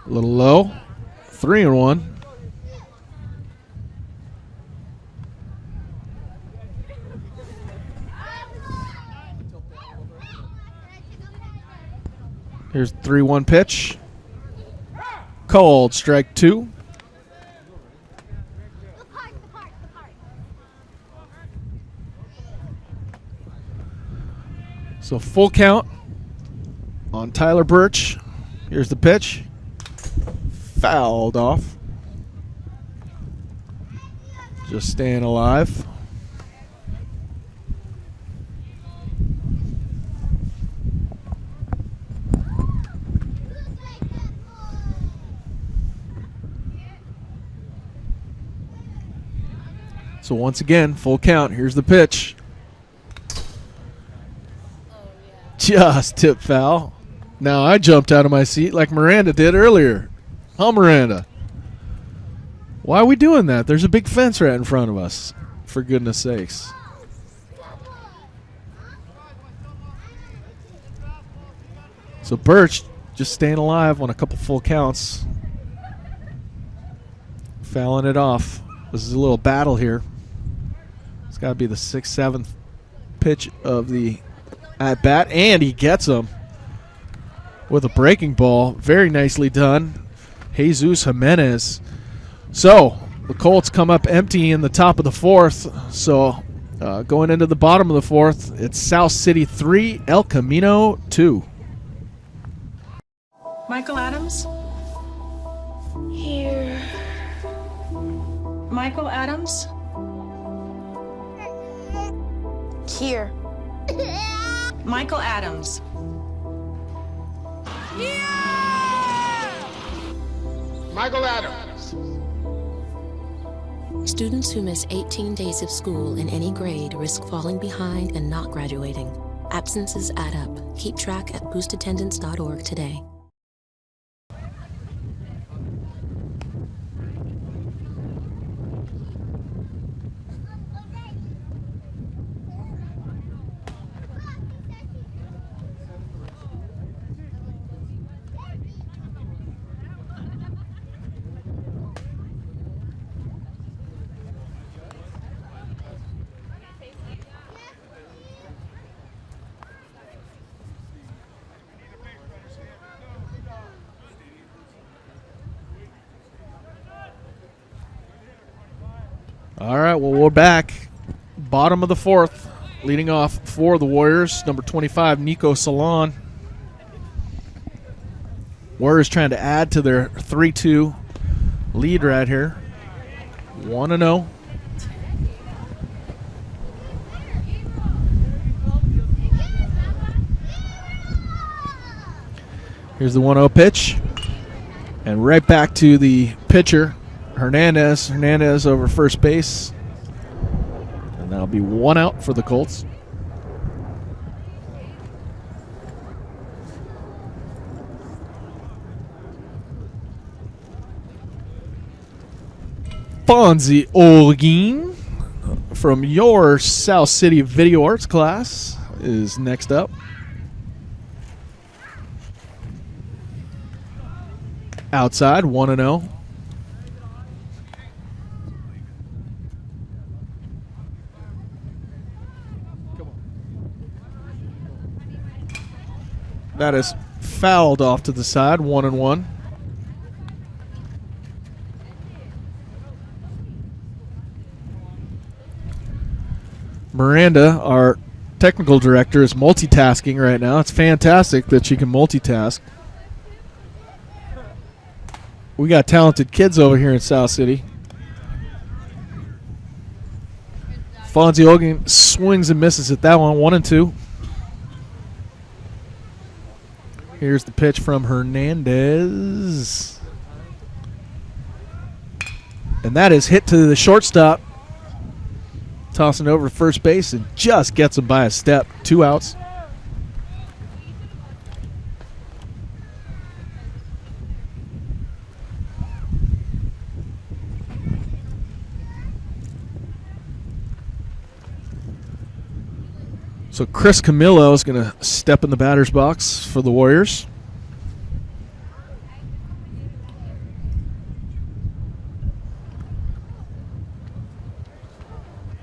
A little low. 3-1. Here's the 3-1 pitch. Called strike 2. So full count on Tyler Birch. Here's the pitch. Fouled off. Just staying alive. So once again, full count. Here's the pitch. Just tip foul. Now I jumped out of my seat like Miranda did earlier. Huh, Miranda? Why are we doing that? There's a big fence right in front of us. For goodness sakes. So Birch just staying alive on a couple full counts. Fouling it off. This is a little battle here. It's got to be the 6th, 7th pitch of the at bat, and he gets him with a breaking ball. Very nicely done, Jesus Jimenez. So the Colts come up empty in the top of the 4th. So going into the bottom of the 4th, it's South City 3, El Camino 2. Michael Adams? Here. Michael Adams? Here. Michael Adams. Michael Adams. Students who miss 18 days of school in any grade risk falling behind and not graduating. Absences add up. Keep track at boostattendance.org today. All right, well, we're back. Bottom of the fourth. Leading off for the Warriors, number 25, Nico Salon. Warriors trying to add to their 3-2 lead right here. 1-0. Here's the 1-0 pitch. And right back to the pitcher, Hernandez. Hernandez over first base. And that'll be 1 out for the Colts. Fonzie Olguin from your South City Video Arts class is next up. Outside, 1-0. That is fouled off to the side, 1-1. Miranda, our technical director, is multitasking right now. It's fantastic that she can multitask. We got talented kids over here in South City. Fonzie Olguin swings and misses at that one, 1-2. Here's the pitch from Hernandez. And that is hit to the shortstop. Tossing over to first base and just gets him by a step. 2 outs. So Chris Camillo is going to step in the batter's box for the Warriors.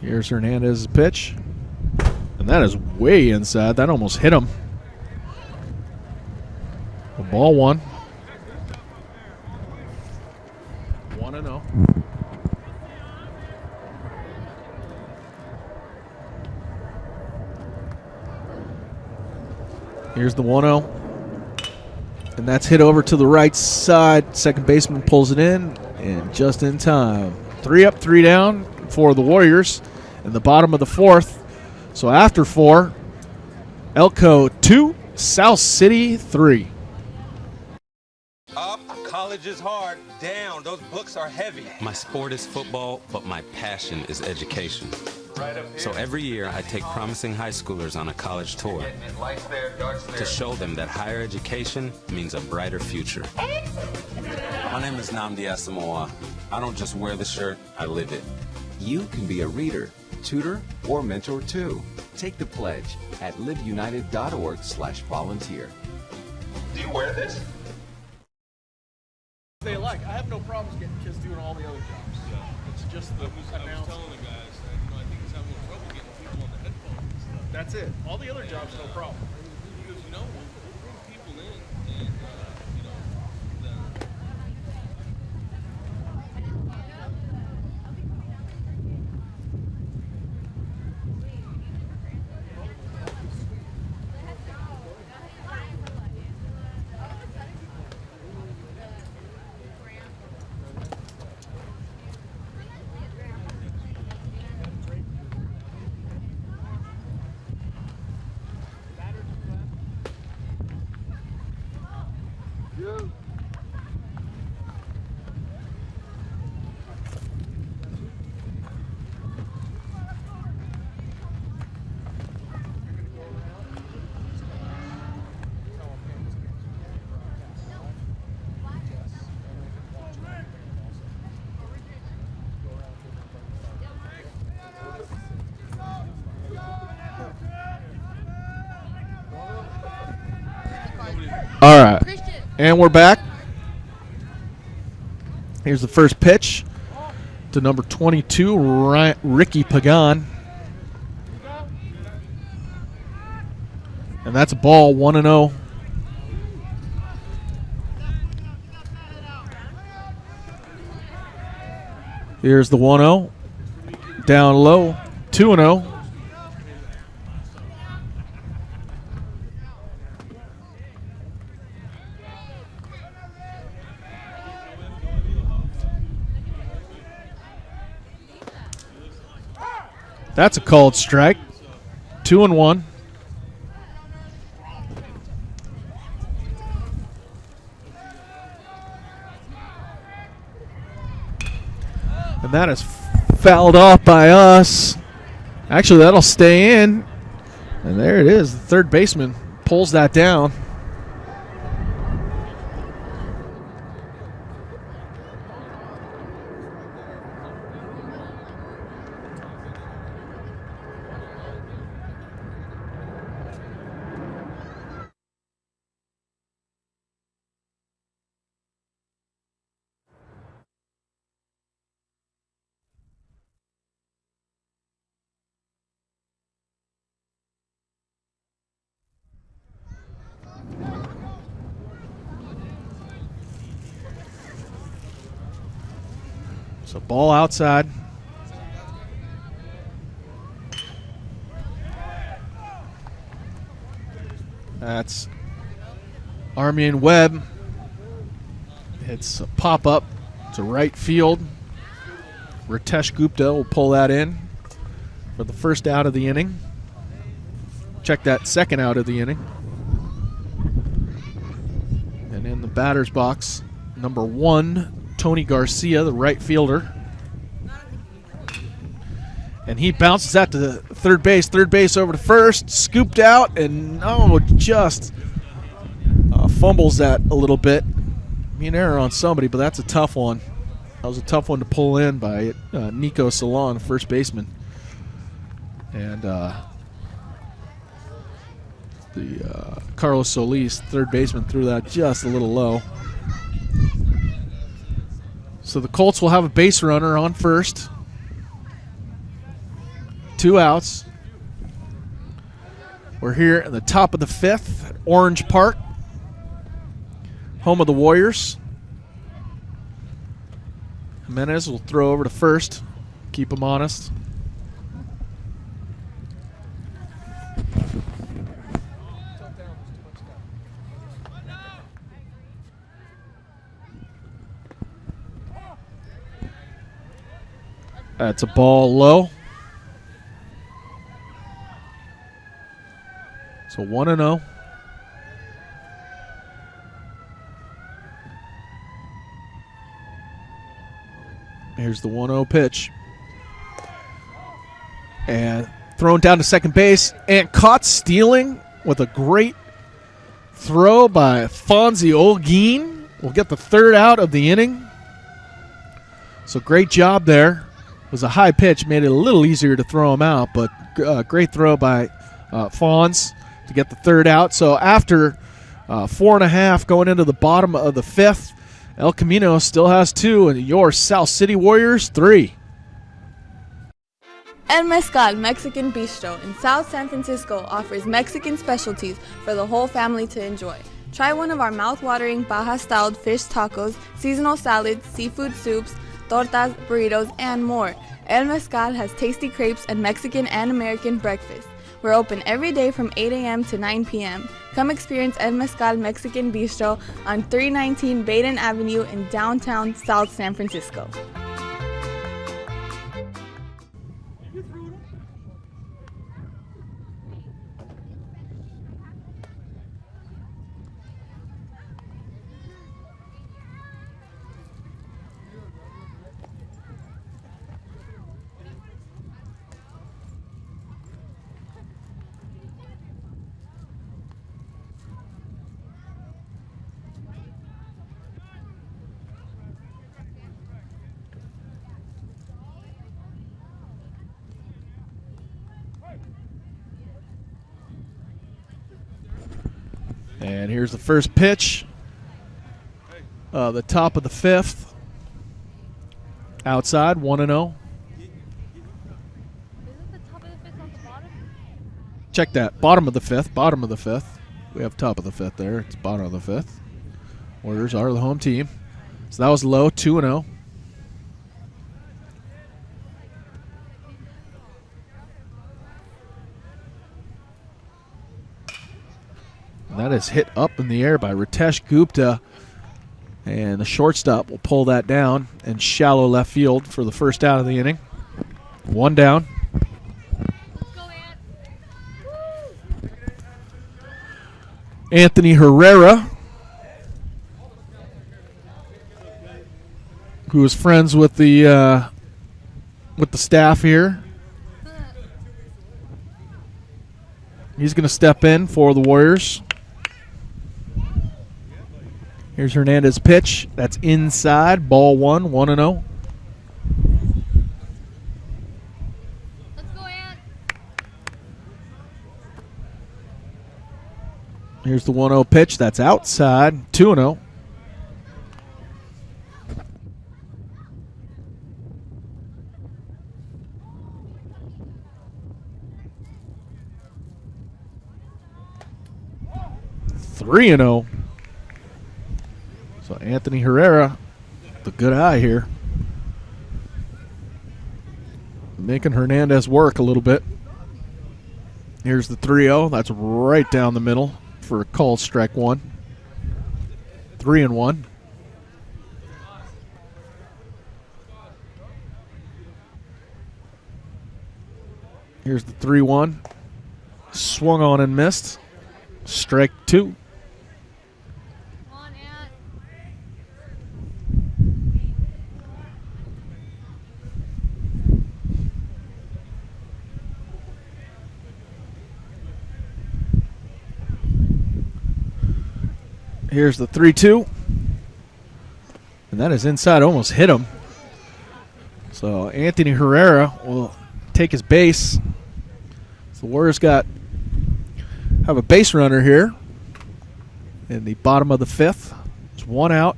Here's Hernandez's pitch. And that is way inside. That almost hit him. A ball 1. 1-0. Here's the 1-0. And that's hit over to the right side. Second baseman pulls it in, and just in time. 3 up, 3 down for the Warriors in the bottom of the fourth. So after 4, Elko 2, South City 3. Up, college is hard. Down, those books are heavy. My sport is football, but my passion is education. So every year I take promising high schoolers on a college tour to show them that higher education means a brighter future. My name is Nnamdi Asamoah. I don't just wear the shirt, I live it. You can be a reader, tutor, or mentor too. Take the pledge at liveunited.org/volunteer. Do you wear this? They like. I have no problems getting kids doing all the other jobs. It's just the I was telling the guys that I think he's having trouble getting people on the headphones and stuff. That's it. All the other jobs, no problem. Because we'll bring people in and And we're back. Here's the first pitch to number 22, Ricky Pagan. And that's a ball, 1-0. Here's the 1-0. Down low, 2-0. That's a called strike. 2-1. And that is fouled off by us. Actually, that'll stay in. And there it is. The third baseman pulls that down. So ball outside. That's Armian Webb. It's a pop-up to right field. Ritesh Gupta will pull that in for the first out of the inning. Check that second out of the inning. And in the batter's box, number 1, Tony Garcia, the right fielder. And he bounces that to third base over to first, scooped out, and just fumbles that a little bit. An error on somebody, but that's a tough one. That was a tough one to pull in by Nico Salon, first baseman. And Carlos Solis, third baseman, threw that just a little low. So the Colts will have a base runner on first. 2 outs. We're here at the top of the 5th at Orange Park, home of the Warriors. Jimenez will throw over to first, keep him honest. That's a ball low. So 1-0. Here's the 1-0 pitch. And thrown down to second base and caught stealing with a great throw by Fonzie Olguin. We'll get the third out of the inning. So great job there. It was a high pitch, made it a little easier to throw him out, but great throw by Fonz to get the third out. So after 4.5 going into the bottom of the 5th, El Camino still has 2, and your South City Warriors 3. El Mezcal Mexican Bistro in South San Francisco offers Mexican specialties for the whole family to enjoy. Try one of our mouth-watering Baja-styled fish tacos, seasonal salads, seafood soups, tortas, burritos, and more. El Mezcal has tasty crepes and Mexican and American breakfast. We're open every day from 8 a.m. to 9 p.m. Come experience El Mezcal Mexican Bistro on 319 Baden Avenue in downtown South San Francisco. And here's the first pitch The top of the fifth. Outside, 1-0. Isn't the top of the fifth on the bottom? Check that. Bottom of the fifth. Bottom of the fifth. We have top of the fifth there. It's bottom of the fifth. Warriors are the home team. So that was low, 2-0. And that is hit up in the air by Ritesh Gupta. And the shortstop will pull that down in shallow left field for the first out of the inning. 1 down. Let's go, Ant. Anthony Herrera, who is friends with the staff here. He's going to step in for the Warriors. Here's Hernandez's pitch. That's inside. Ball 1, 1-0. Let's go, Ant. Here's the 1-0 pitch. That's outside. 2-0. Three and 0. So Anthony Herrera, the good eye here, making Hernandez work a little bit. Here's the 3-0. That's right down the middle for a called strike 1. 3-1. Here's the 3-1. Swung on and missed. Strike 2. Come on, Ant. Here's the 3-2. And that is inside. Almost hit him. So Anthony Herrera will take his base. So the Warriors have a base runner here in the bottom of the fifth. There's 1 out.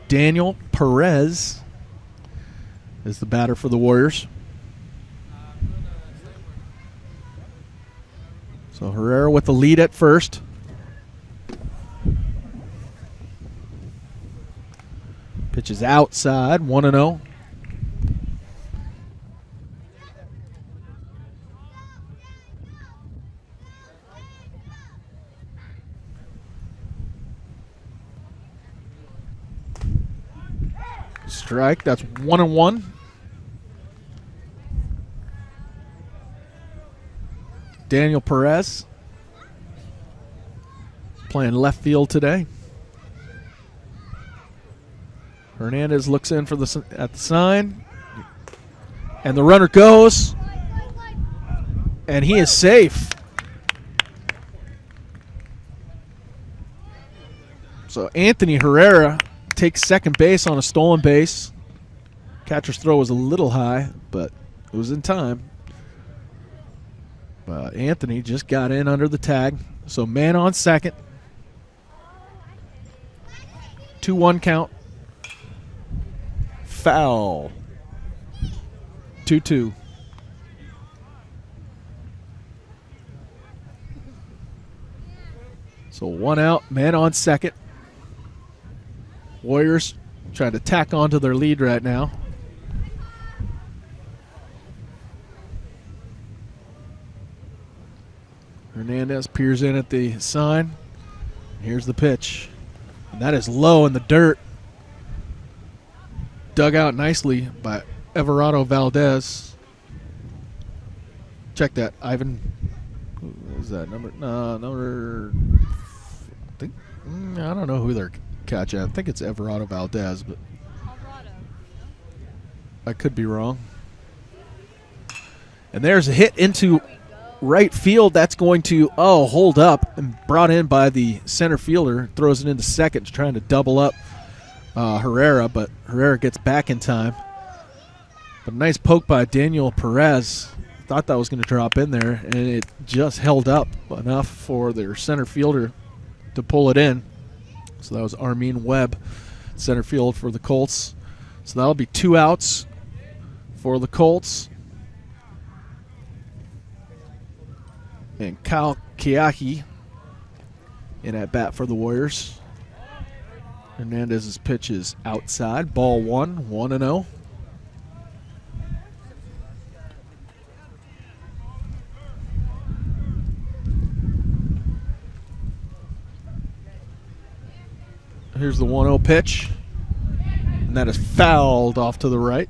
Daniel Perez is the batter for the Warriors. So Herrera with the lead at first. Pitch is outside, 1-0. Strike, that's 1-1. Daniel Perez playing left field today. Hernandez looks in for at the sign, and the runner goes, and he is safe. So Anthony Herrera takes second base on a stolen base. Catcher's throw was a little high, but it was in time. But Anthony just got in under the tag. So man on second. 2-1 count. Foul. 2-2. So 1 out, man on second. Warriors trying to tack onto their lead right now. Hernandez peers in at the sign. Here's the pitch. And that is low in the dirt. Dug out nicely by Everardo Valdez. Check that, Ivan. What is that number? Number. I think. I don't know who they're catching. I think it's Everardo Valdez, but I could be wrong. And there's a hit into right field. That's going to hold up and brought in by the center fielder. Throws it into second, trying to double up Herrera, but Herrera gets back in time. But a nice poke by Daniel Perez. Thought that was going to drop in there, and it just held up enough for their center fielder to pull it in. So that was Armin Webb, center field for the Colts. So that'll be 2 outs for the Colts. And Kyle Kiaki in at bat for the Warriors. Hernandez's pitch is outside. Ball 1, 1-0. Here's the 1-0 pitch. And that is fouled off to the right.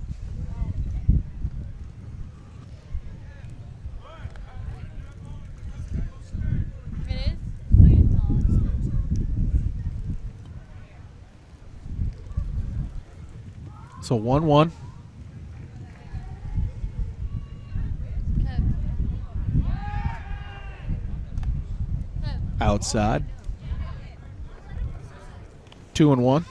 So 1-1. Outside. 2-1.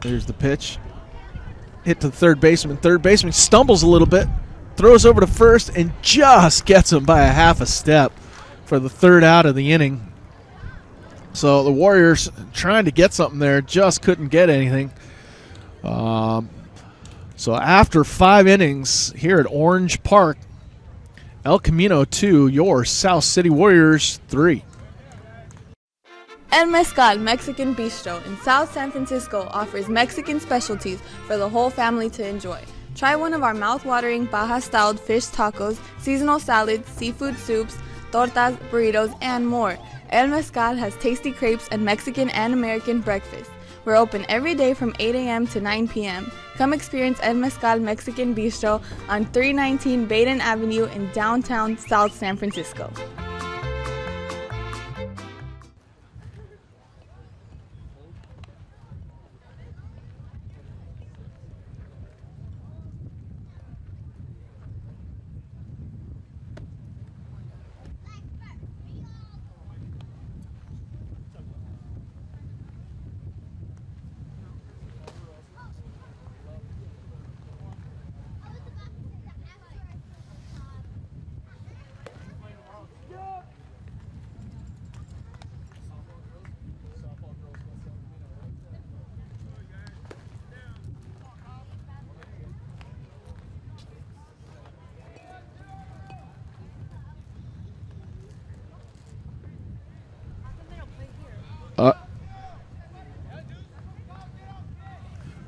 There's the pitch. Hit to the third baseman. Third baseman stumbles a little bit, throws over to first, and just gets him by a half a step for the third out of the inning. So the Warriors trying to get something there, just couldn't get anything. So after 5 innings here at Orange Park, El Camino 2, your South City Warriors 3. El Mezcal Mexican Bistro in South San Francisco offers Mexican specialties for the whole family to enjoy. Try one of our mouth-watering Baja-styled fish tacos, seasonal salads, seafood soups, tortas, burritos, and more. El Mezcal has tasty crepes and Mexican and American breakfast. We're open every day from 8 a.m. to 9 p.m. Come experience El Mezcal Mexican Bistro on 319 Baden Avenue in downtown South San Francisco.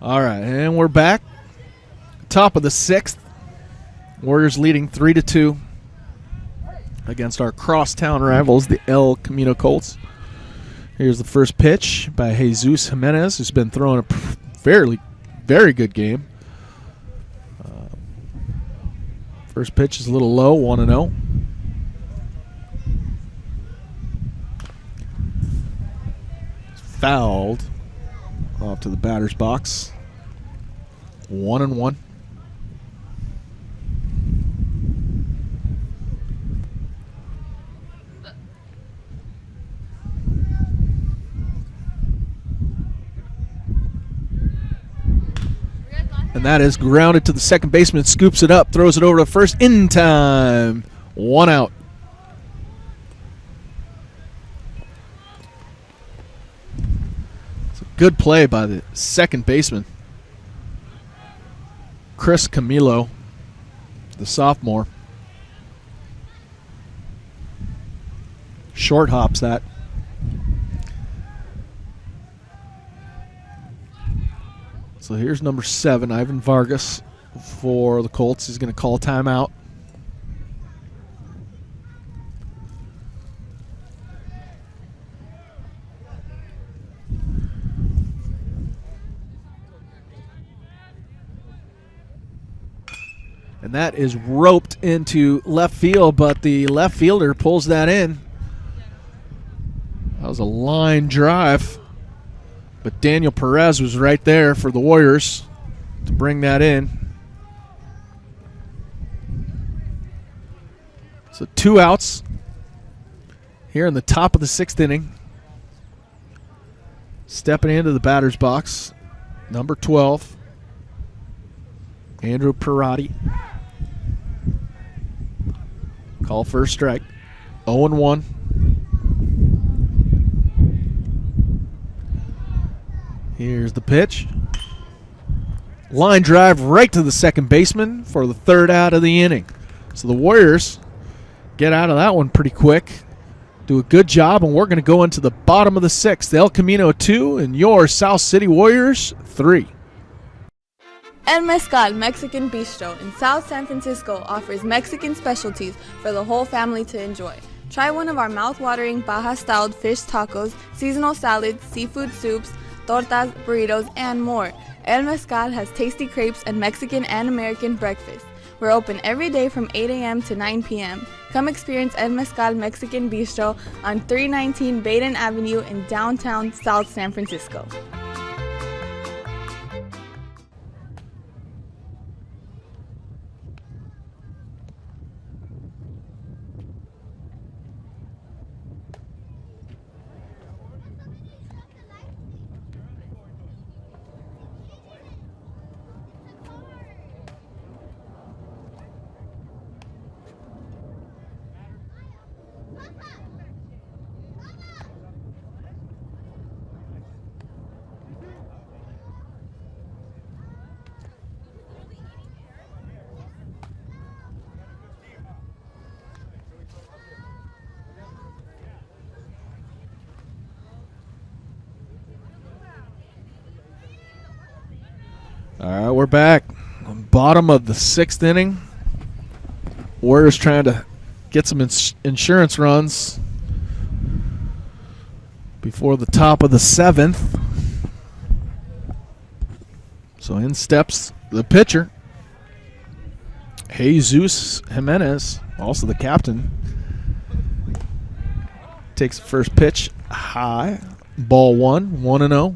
All right, and we're back. Top of the 6th. Warriors leading 3-2 against our crosstown rivals, the El Camino Colts. Here's the first pitch by Jesus Jimenez, who's been throwing a very good game. First pitch is a little low, 1-0. Fouled off to the batter's box. 1-1. And that is grounded to the second baseman, scoops it up, throws it over to first in time. 1 out. Good play by the second baseman, Chris Camilo, the sophomore. Short hops that. So here's number 7, Ivan Vargas for the Colts. He's going to call a timeout. And that is roped into left field, but the left fielder pulls that in. That was a line drive. But Daniel Perez was right there for the Warriors to bring that in. So 2 outs here in the top of the 6th inning. Stepping into the batter's box, number 12, Andrew Perotti. Call first strike. 0-1. Here's the pitch. Line drive right to the second baseman for the third out of the inning. So the Warriors get out of that one pretty quick. Do a good job, and we're going to go into the bottom of the sixth. El Camino 2 and your South City Warriors 3. El Mezcal Mexican Bistro in South San Francisco offers Mexican specialties for the whole family to enjoy. Try one of our mouth-watering Baja-styled fish tacos, seasonal salads, seafood soups, tortas, burritos, and more. El Mezcal has tasty crepes and Mexican and American breakfast. We're open every day from 8 a.m. to 9 p.m. Come experience El Mezcal Mexican Bistro on 319 Baden Avenue in downtown South San Francisco. All right, we're back. Bottom of the sixth inning. Warriors trying to get some insurance runs before the top of the seventh. So in steps the pitcher, Jesus Jimenez, also the captain. Takes the first pitch high. Ball 1-0.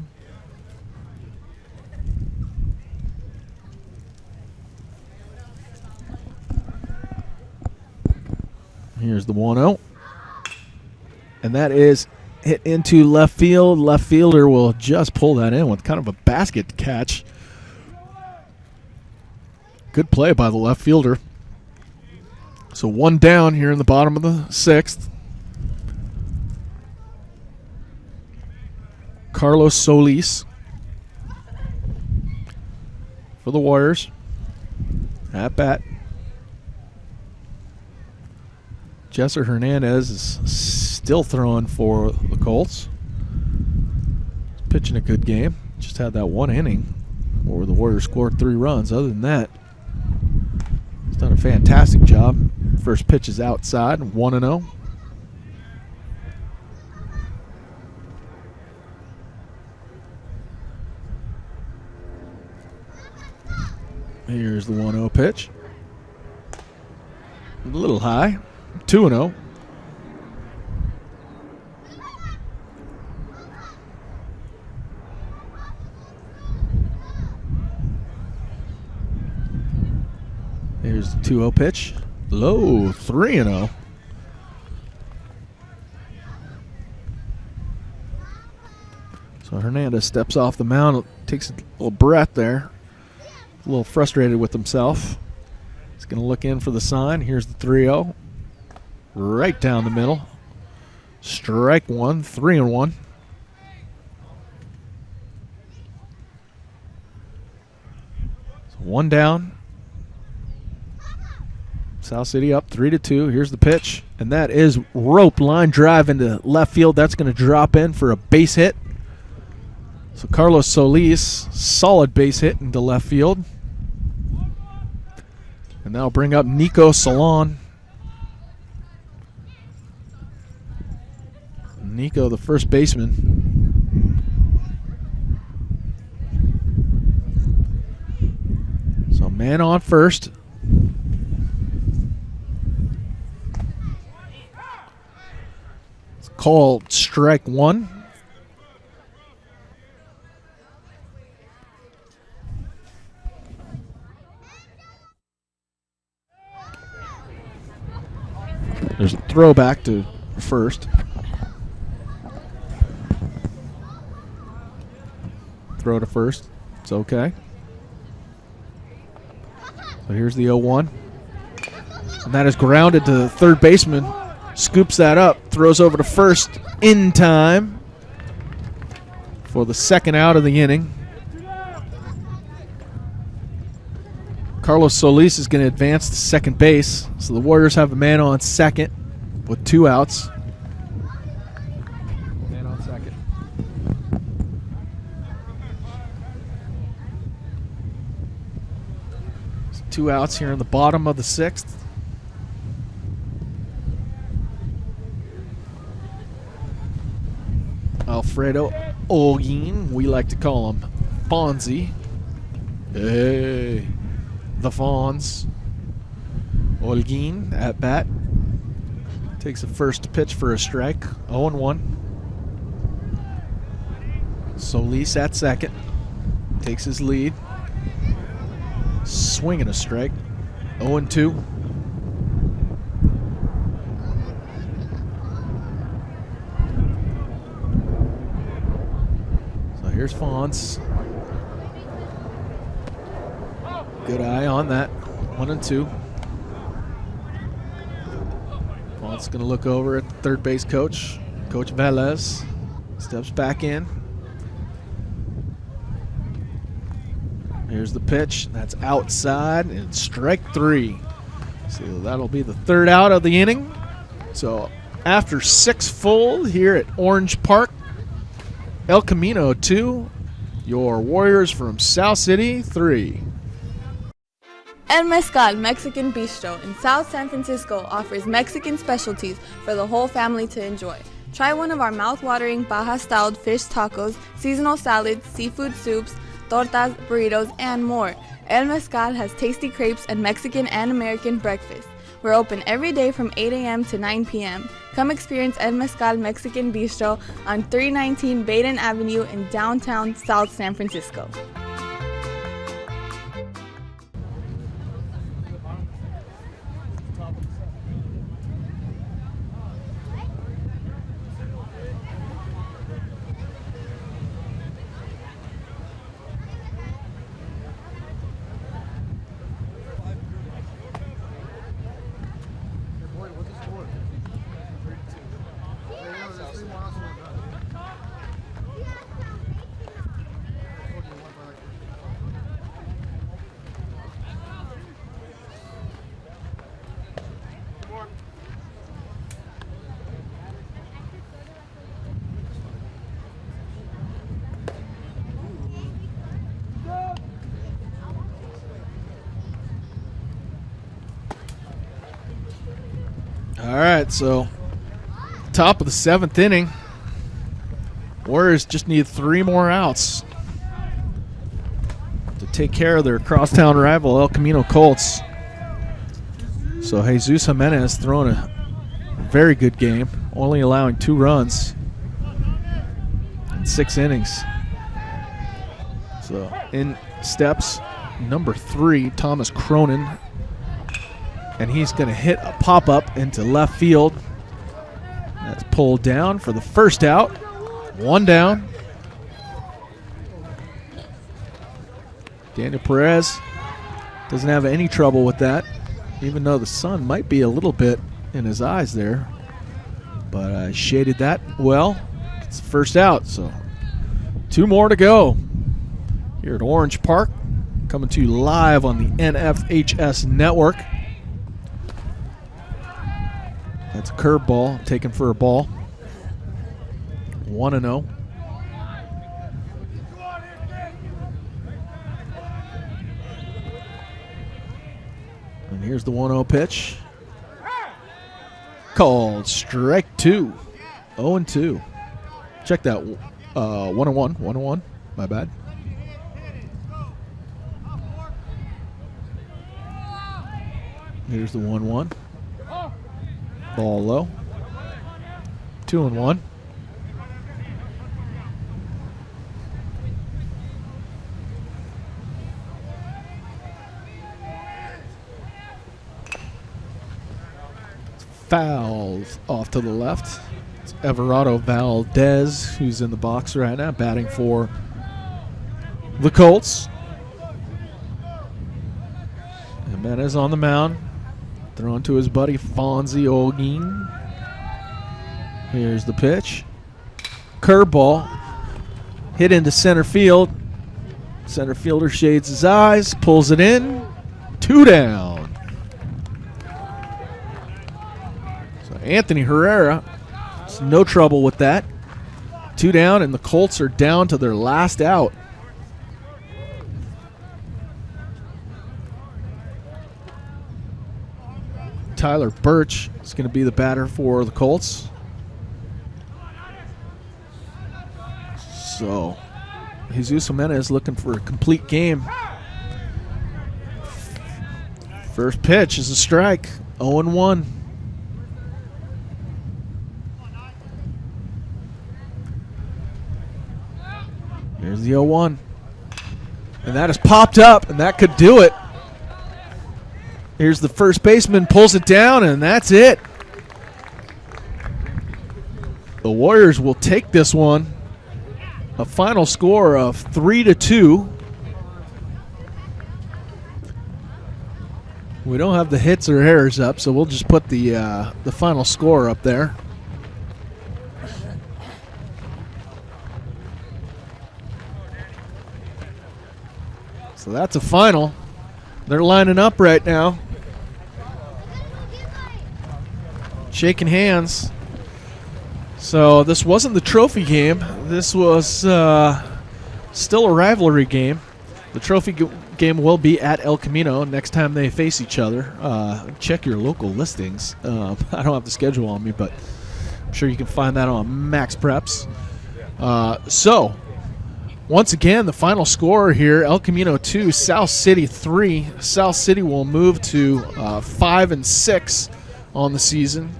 Here's the 1-0. And that is hit into left field. Left fielder will just pull that in with kind of a basket catch. Good play by the left fielder. So one down here in the bottom of the sixth. Carlos Solis for the Warriors. At bat. Jesser Hernandez is still throwing for the Colts. Pitching a good game. Just had that one inning where the Warriors scored 3 runs. Other than that, he's done a fantastic job. First pitch is outside, 1-0. Here's the 1-0 pitch. A little high. 2-0. Here's the 2-0 pitch. Low, 3-0. So Hernandez steps off the mound, takes a little breath there. A little frustrated with himself. He's going to look in for the sign. Here's the 3-0. Right down the middle. Strike one, 3-1. So one down. South City up 3-2. Here's the pitch. And that is rope line drive into left field. That's going to drop in for a base hit. So Carlos Solis, solid base hit into left field. And that'll bring up Nico Salon. Nico, the first baseman. So man on first. It's called strike one. There's a throwback to first. throw to first. It's okay. So here's the 0-1. And that is grounded to the third baseman. Scoops that up, throws over to first in time for the second out of the inning. Carlos Solis is going to advance to second base. So the Warriors have a man on second with 2 outs. Man on second. 2 outs here in the bottom of the 6th. Alfredo Olguin, we like to call him Fonzie. Hey, the Fonz. Olguin at bat. Takes a first pitch for a strike. 0-1. Solis at second. Takes his lead. Swinging a strike. 0-2. So here's Fonz. Good eye on that. 1-2. Fonz going to look over at the third base coach. Coach Velez steps back in. Here's the pitch. That's outside and strike 3. So that'll be the 3rd out of the inning. So after 6 full here at Orange Park, El Camino 2, your Warriors from South City 3. El Mezcal Mexican Bistro in South San Francisco offers Mexican specialties for the whole family to enjoy. Try one of our mouth-watering Baja-styled fish tacos, seasonal salads, seafood soups, tortas, burritos, and more. El Mezcal has tasty crepes and Mexican and American breakfast. We're open every day from 8 a.m. to 9 p.m. Come experience El Mezcal Mexican Bistro on 319 Baden Avenue in downtown South San Francisco. All right, so top of the 7th inning. Warriors just need 3 more outs to take care of their crosstown rival El Camino Colts. So Jesus Jimenez throwing a very good game, only allowing 2 runs in 6 innings. So in steps number 3, Thomas Cronin. And he's going to hit a pop-up into left field. That's pulled down for the first out. 1 down. Daniel Perez doesn't have any trouble with that, even though the sun might be a little bit in his eyes there. But I shaded that well. It's the first out, so 2 more to go here at Orange Park. Coming to you live on the NFHS network. That's a curveball taken for a ball. 1-0. And here's the 1-0 pitch. Called strike 2. 0-2. Check that. 1-1. 1-1. My bad. Here's the 1-1. Ball low. 2-1. Fouls off to the left. It's Everardo Valdez who's in the box right now, batting for the Colts. Jimenez on the mound. Thrown to his buddy Fonzie Olguin. Here's the pitch. Curveball. Hit into center field. Center fielder shades his eyes, pulls it in. 2 down. So Anthony Herrera, no trouble with that. 2 down, and the Colts are down to their last out. Tyler Birch is going to be the batter for the Colts. So Jesus Jimenez looking for a complete game. First pitch is a strike. 0-1. Here's the 0-1. And that has popped up, and that could do it. Here's the first baseman, pulls it down, and that's it. The Warriors will take this one. A final score of 3-2. We don't have the hits or errors up, so we'll just put the final score up there. So that's a final. They're lining up right now. Shaking hands. So this wasn't the trophy game. This was still a rivalry game. The trophy game will be at El Camino next time they face each other. Check your local listings. I don't have the schedule on me, but I'm sure you can find that on Max Preps. So once again, the final score here, El Camino 2, South City 3. South City will move to 5-6 on the season.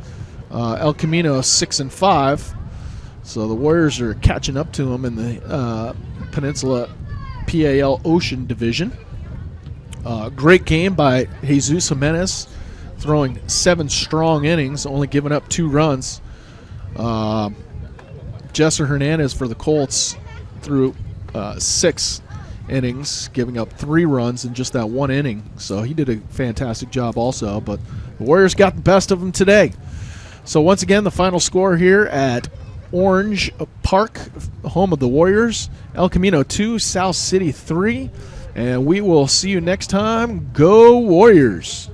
El Camino 6-5. So the Warriors are catching up to them in the Peninsula PAL Ocean Division. Great game by Jesus Jimenez, throwing 7 strong innings, only giving up 2 runs. Jesser Hernandez for the Colts threw 6 innings, giving up 3 runs in just that 1 inning. So he did a fantastic job also, but the Warriors got the best of them today. So once again, the final score here at Orange Park, home of the Warriors. El Camino 2, South City 3. And we will see you next time. Go Warriors!